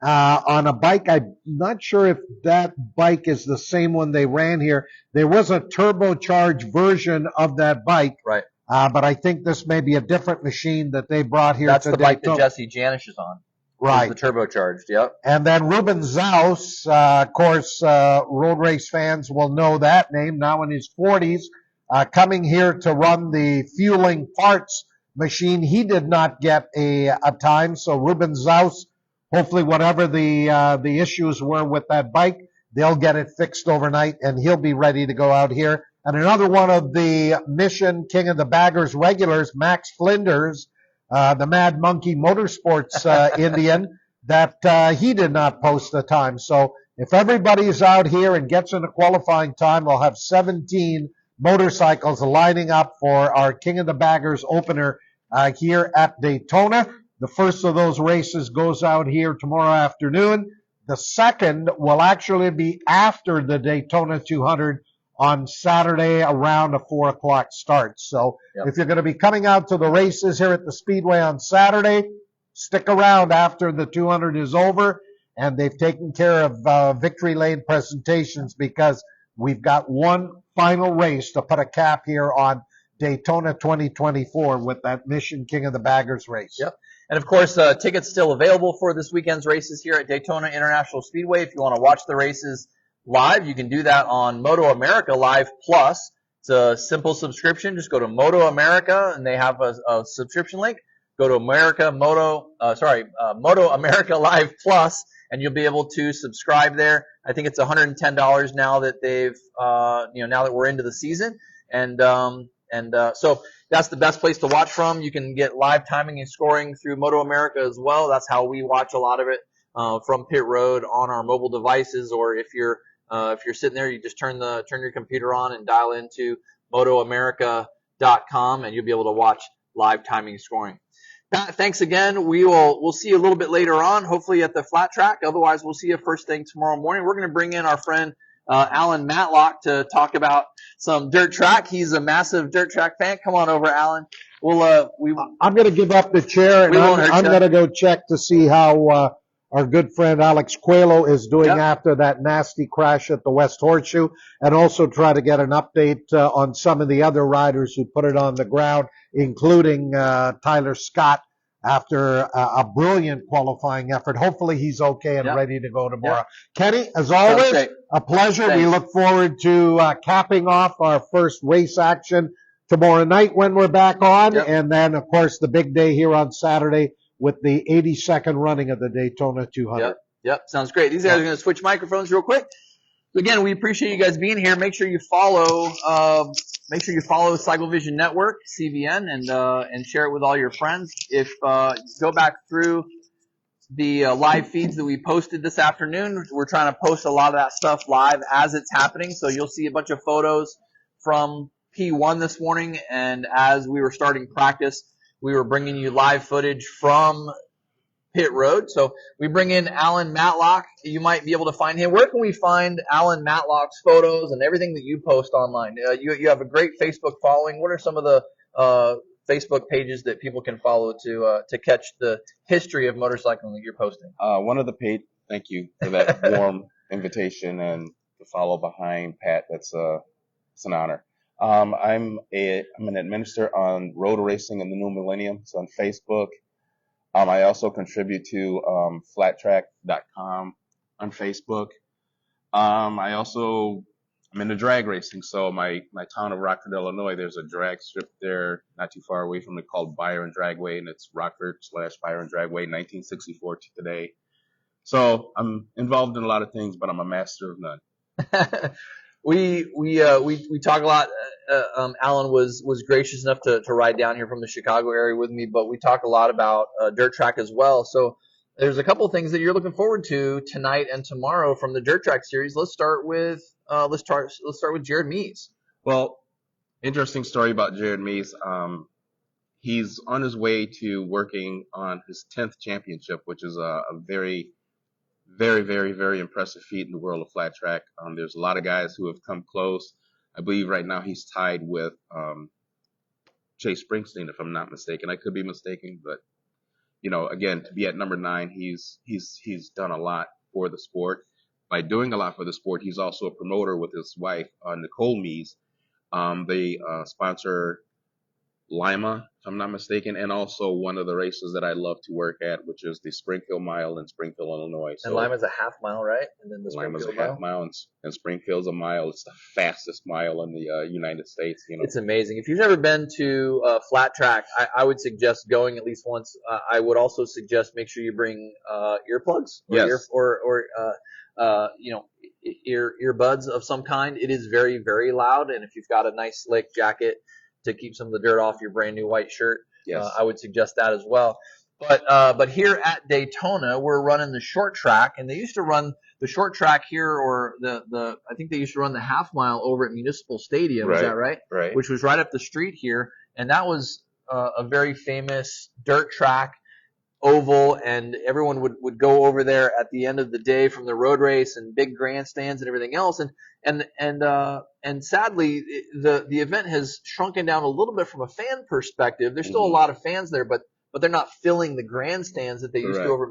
on a bike. I'm not sure if that bike is the same one they ran here. There was a turbocharged version of that bike. Right. But I think this may be a different machine that they brought here. That's to the bike that Jesse Janish is on. Right. The turbocharged, yep. And then Ruben Zaus, of course, road race fans will know that name, now in his 40s, coming here to run the fueling parts machine. He did not get a time, so Ruben Zaus, hopefully whatever the issues were with that bike, they'll get it fixed overnight, and he'll be ready to go out here. And another one of the Mission King of the Baggers regulars, Max Flinders, the Mad Monkey Motorsports Indian, that he did not post the time. So if everybody's out here and gets in a qualifying time, we'll have 17 motorcycles lining up for our King of the Baggers opener here at Daytona. The first of those races goes out here tomorrow afternoon. The second will actually be after the Daytona 200 on Saturday around a 4 o'clock start. So if you're going to be coming out to the races here at the Speedway on Saturday, stick around after the 200 is over. And they've taken care of Victory Lane presentations, because we've got one final race to put a cap here on Daytona 2024 with that Mission King of the Baggers race. Yep. And, of course, tickets still available for this weekend's races here at Daytona International Speedway. If you want to watch the races live, you can do that on Moto America Live Plus. It's a simple subscription. Just go to Moto America, and they have a subscription link. Go to Moto America Live Plus, and you'll be able to subscribe there. I think it's $110 now that they've, now that we're into the season. So that's the best place to watch from. You can get live timing and scoring through Moto America as well. That's how we watch a lot of it from pit road on our mobile devices, or if you're sitting there, you just turn your computer on and dial into motoamerica.com, and you'll be able to watch live timing and scoring. Pat, thanks again. We'll see you a little bit later on, hopefully at the flat track. Otherwise, we'll see you first thing tomorrow morning. We're going to bring in our friend Alan Matlock to talk about some dirt track. He's a massive dirt track fan. Come on over, Alan. I'm going to give up the chair, and I'm going to go check to see how our good friend Alex Coelho is doing after that nasty crash at the West Horseshoe, and also try to get an update on some of the other riders who put it on the ground, including Tyler Scott, after a brilliant qualifying effort. Hopefully he's okay and ready to go tomorrow. Kenny, as always, a pleasure. Thanks. We look forward to capping off our first race action tomorrow night when we're back on, and then, of course, the big day here on Saturday with the 82nd running of the Daytona 200. Yep, sounds great. These guys are going to switch microphones real quick. Again, we appreciate you guys being here. Make sure you follow Cycle Vision Network, CVN, and share it with all your friends. If go back through the live feeds that we posted this afternoon, we're trying to post a lot of that stuff live as it's happening. So you'll see a bunch of photos from P1 this morning, and as we were starting practice, we were bringing you live footage from pit road. So we bring in Alan Matlock. You might be able to find him. Where can we find Alan Matlock's photos and everything that you post online? You have a great Facebook following. What are some of the Facebook pages that people can follow to catch the history of motorcycling that you're posting? One of the page. Thank you for that warm invitation and to follow behind Pat. It's an honor. I'm an administrator on road racing in the new millennium. It's on Facebook. I also contribute to flattrack.com on Facebook. I'm into drag racing. So my town of Rockford, Illinois, there's a drag strip there not too far away from it called Byron Dragway, and it's Rockford/Byron Dragway, 1964 to today. So I'm involved in a lot of things, but I'm a master of none. We talk a lot. Alan was gracious enough to ride down here from the Chicago area with me, but we talk a lot about dirt track as well. So there's a couple of things that you're looking forward to tonight and tomorrow from the dirt track series. Let's start with Jared Mees. Well, interesting story about Jared Mees. He's on his way to working on his 10th championship, which is a very, very, very, very impressive feat in the world of flat track. There's a lot of guys who have come close. I believe right now he's tied with Chase Springsteen, if I'm not mistaken. I could be mistaken, but again, to be at number 9, he's done a lot for the sport. By doing a lot for the sport, he's also a promoter with his wife, Nicole Mees. They sponsor Lima, if I'm not mistaken, and also one of the races that I love to work at, which is the Springfield Mile in Springfield, Illinois. And Lima's a half mile, right? And then the Lima's a half mile, and Springfield's a mile. It's the fastest mile in the United States. It's amazing. If you've never been to flat track, I would suggest going at least once. I would also suggest make sure you bring earplugs earbuds of some kind. It is very, very loud, and if you've got a nice slick jacket to keep some of the dirt off your brand new white shirt, I would suggest that as well. But here at Daytona, we're running the short track, and they used to run the short track here, or I think they used to run the half mile over at Municipal Stadium. Is that right? Right. Which was right up the street here, and that was a very famous dirt track oval, and everyone would go over there at the end of the day from the road race and big grandstands and everything else. And sadly, the event has shrunken down a little bit from a fan perspective. There's still a lot of fans there, but they're not filling the grandstands that they used to over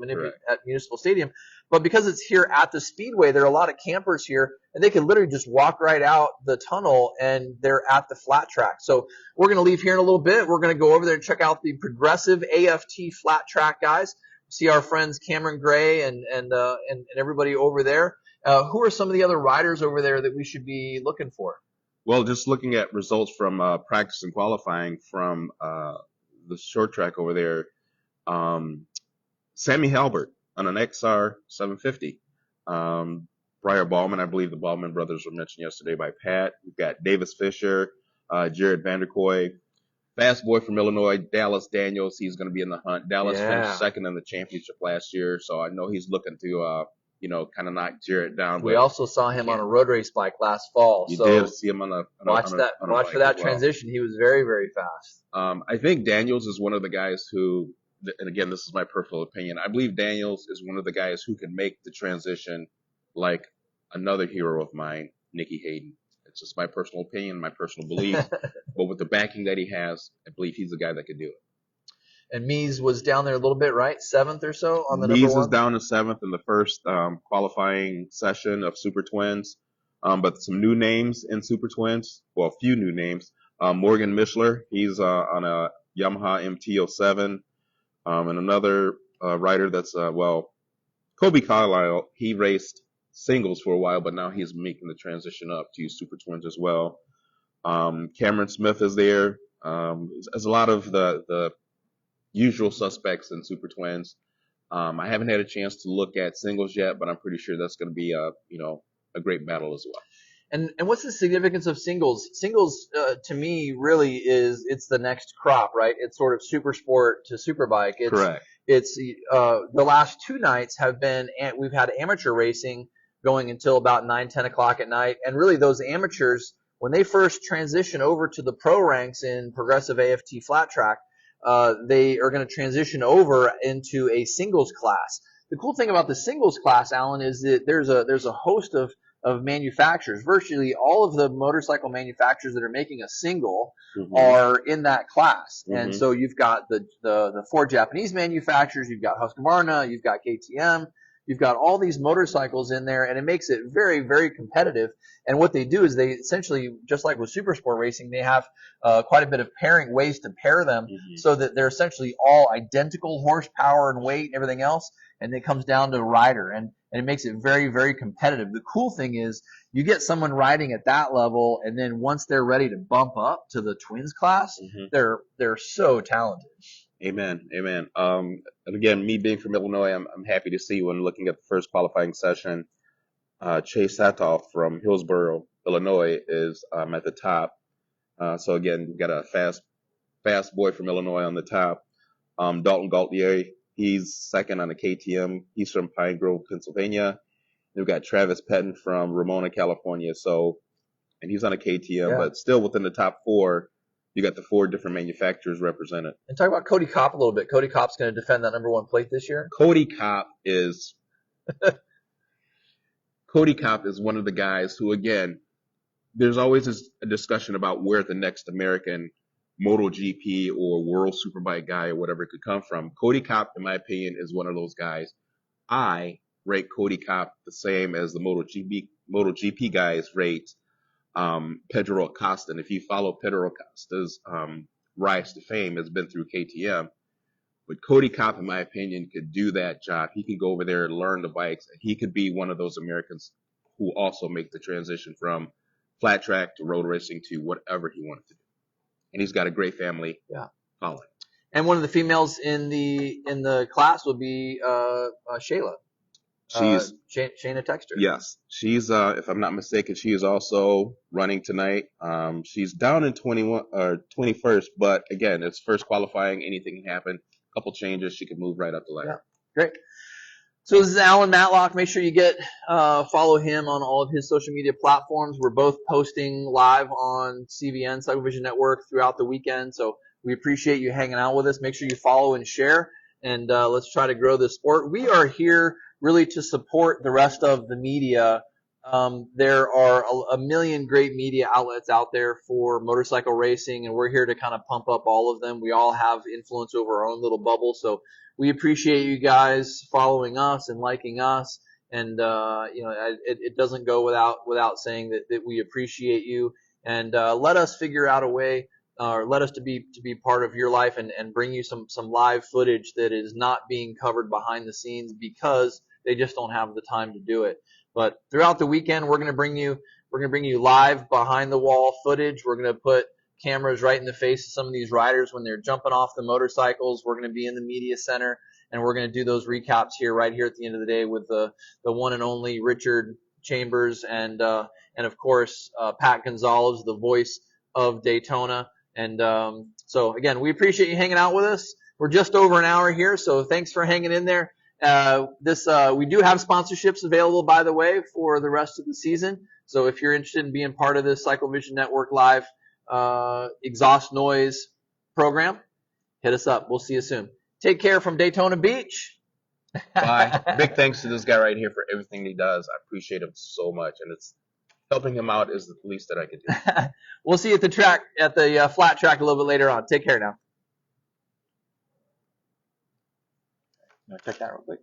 at Municipal Stadium. But because it's here at the Speedway, there are a lot of campers here, and they can literally just walk right out the tunnel, and they're at the flat track. So we're going to leave here in a little bit. We're going to go over there and check out the Progressive AFT flat track guys. See our friends Cameron Gray and everybody over there. Who are some of the other riders over there that we should be looking for? Well, just looking at results from practice and qualifying from the short track over there, Sammy Halbert on an XR 750. Briar Ballman, I believe the Ballman brothers were mentioned yesterday by Pat. We've got Davis Fisher, Jared Vanderkoy, fast boy from Illinois, Dallas Daniels. He's going to be in the hunt. Dallas finished second in the championship last year, so I know he's looking to kind of knock Jared down. We also saw him on a road race bike last fall. You did see him on a watch for that transition. He was very, very fast. I think Daniels is one of the guys who, and again, this is my personal opinion, I believe Daniels is one of the guys who can make the transition like another hero of mine, Nicky Hayden. It's just my personal opinion, my personal belief. But with the backing that he has, I believe he's the guy that could do it. And Mies was down there a little bit, right? 7th or so on the number Mies is one. down to 7th in the first qualifying session of Super Twins. But some new names in Super Twins. Well, a few new names. Morgan Mishler, he's on a Yamaha MT-07. And another rider that's, Kobe Carlisle, he raced singles for a while, but now he's making the transition up to Super Twins as well. Cameron Smith is there. There's a lot of the usual suspects in Super Twins. I haven't had a chance to look at singles yet, but I'm pretty sure that's going to be a great battle as well. And what's the significance of singles? Singles to me really it's the next crop, right? It's sort of super sport to superbike. Correct. It's the last 2 nights we've had amateur racing going until about 9-10 o'clock at night, and really those amateurs, when they first transition over to the pro ranks in progressive AFT flat track, they are going to transition over into a singles class. The cool thing about the singles class, Alan, is that there's a host of manufacturers. Virtually all of the motorcycle manufacturers that are making a single are in that class. And so you've got the 4 Japanese manufacturers, you've got Husqvarna, you've got KTM, you've got all these motorcycles in there, and it makes it very, very competitive. And what they do is they essentially, just like with super sport racing, they have quite a bit of ways to pair them so that they're essentially all identical horsepower and weight and everything else, and it comes down to rider. And it makes it very, very competitive. The cool thing is you get someone riding at that level, and then once they're ready to bump up to the twins class, they're so talented. Amen. And again, me being from Illinois, I'm happy to see when looking at the first qualifying session, Chase Satoff from Hillsborough, Illinois is at the top. So again, we've got a fast boy from Illinois on the top. Dalton Gaultier, he's second on the KTM. He's from Pine Grove, Pennsylvania. We've got Travis Pettin from Ramona, California. And he's on a KTM, but still within the top 4. You got the 4 different manufacturers represented. And talk about Cody Kopp a little bit. Cody Kopp's going to defend that number 1 plate this year. Cody Kopp is one of the guys who, again, there's always a discussion about where the next American MotoGP or World Superbike guy or whatever it could come from. Cody Kopp, in my opinion, is one of those guys. I rate Cody Kopp the same as the MotoGP guys rate Pedro Acosta. And if you follow Pedro Acosta's rise to fame, has been through KTM. But Cody Kopp, in my opinion, could do that job. He could go over there and learn the bikes. And he could be one of those Americans who also make the transition from flat track to road racing to whatever he wanted to do. And he's got a great family following. And one of the females in the class will be Shayla. Shayna Texter. Yes, she's if I'm not mistaken, she is also running tonight. She's down in 21st, but again, it's first qualifying. Anything can happen. A couple changes, she could move right up the ladder. Yeah, great. So this is Alan Matlock. Make sure you follow him on all of his social media platforms. We're both posting live on CVN Cycle Vision Network throughout the weekend. So we appreciate you hanging out with us. Make sure you follow and share, and let's try to grow this sport. We are here really to support the rest of the media. There are a million great media outlets out there for motorcycle racing, and we're here to kind of pump up all of them. We all have influence over our own little bubble, so we appreciate you guys following us and liking us. And it doesn't go without saying that we appreciate you, and let us figure out a way, or let us to be part of your life and bring you some live footage that is not being covered behind the scenes because they just don't have the time to do it. But throughout the weekend, we're going to bring you live behind the wall footage. We're going to put cameras right in the face of some of these riders when they're jumping off the motorcycles. We're going to be in the media center, and we're going to do those recaps right here at the end of the day with the one and only Richard Chambers and of course Pat Gonsalves, the voice of Daytona. And so again, we appreciate you hanging out with us. We're just over an hour here, so thanks for hanging in there. We do have sponsorships available, by the way, for the rest of the season. So if you're interested in being part of this Cycle Vision Network Live exhaust noise program, hit us up. We'll see you soon. Take care from Daytona Beach. Bye. Big thanks to this guy right here for everything he does. I appreciate him so much, and it's helping him out is the least that I could do. We'll see you at the track, at the flat track a little bit later on. Take care now. Check that real quick.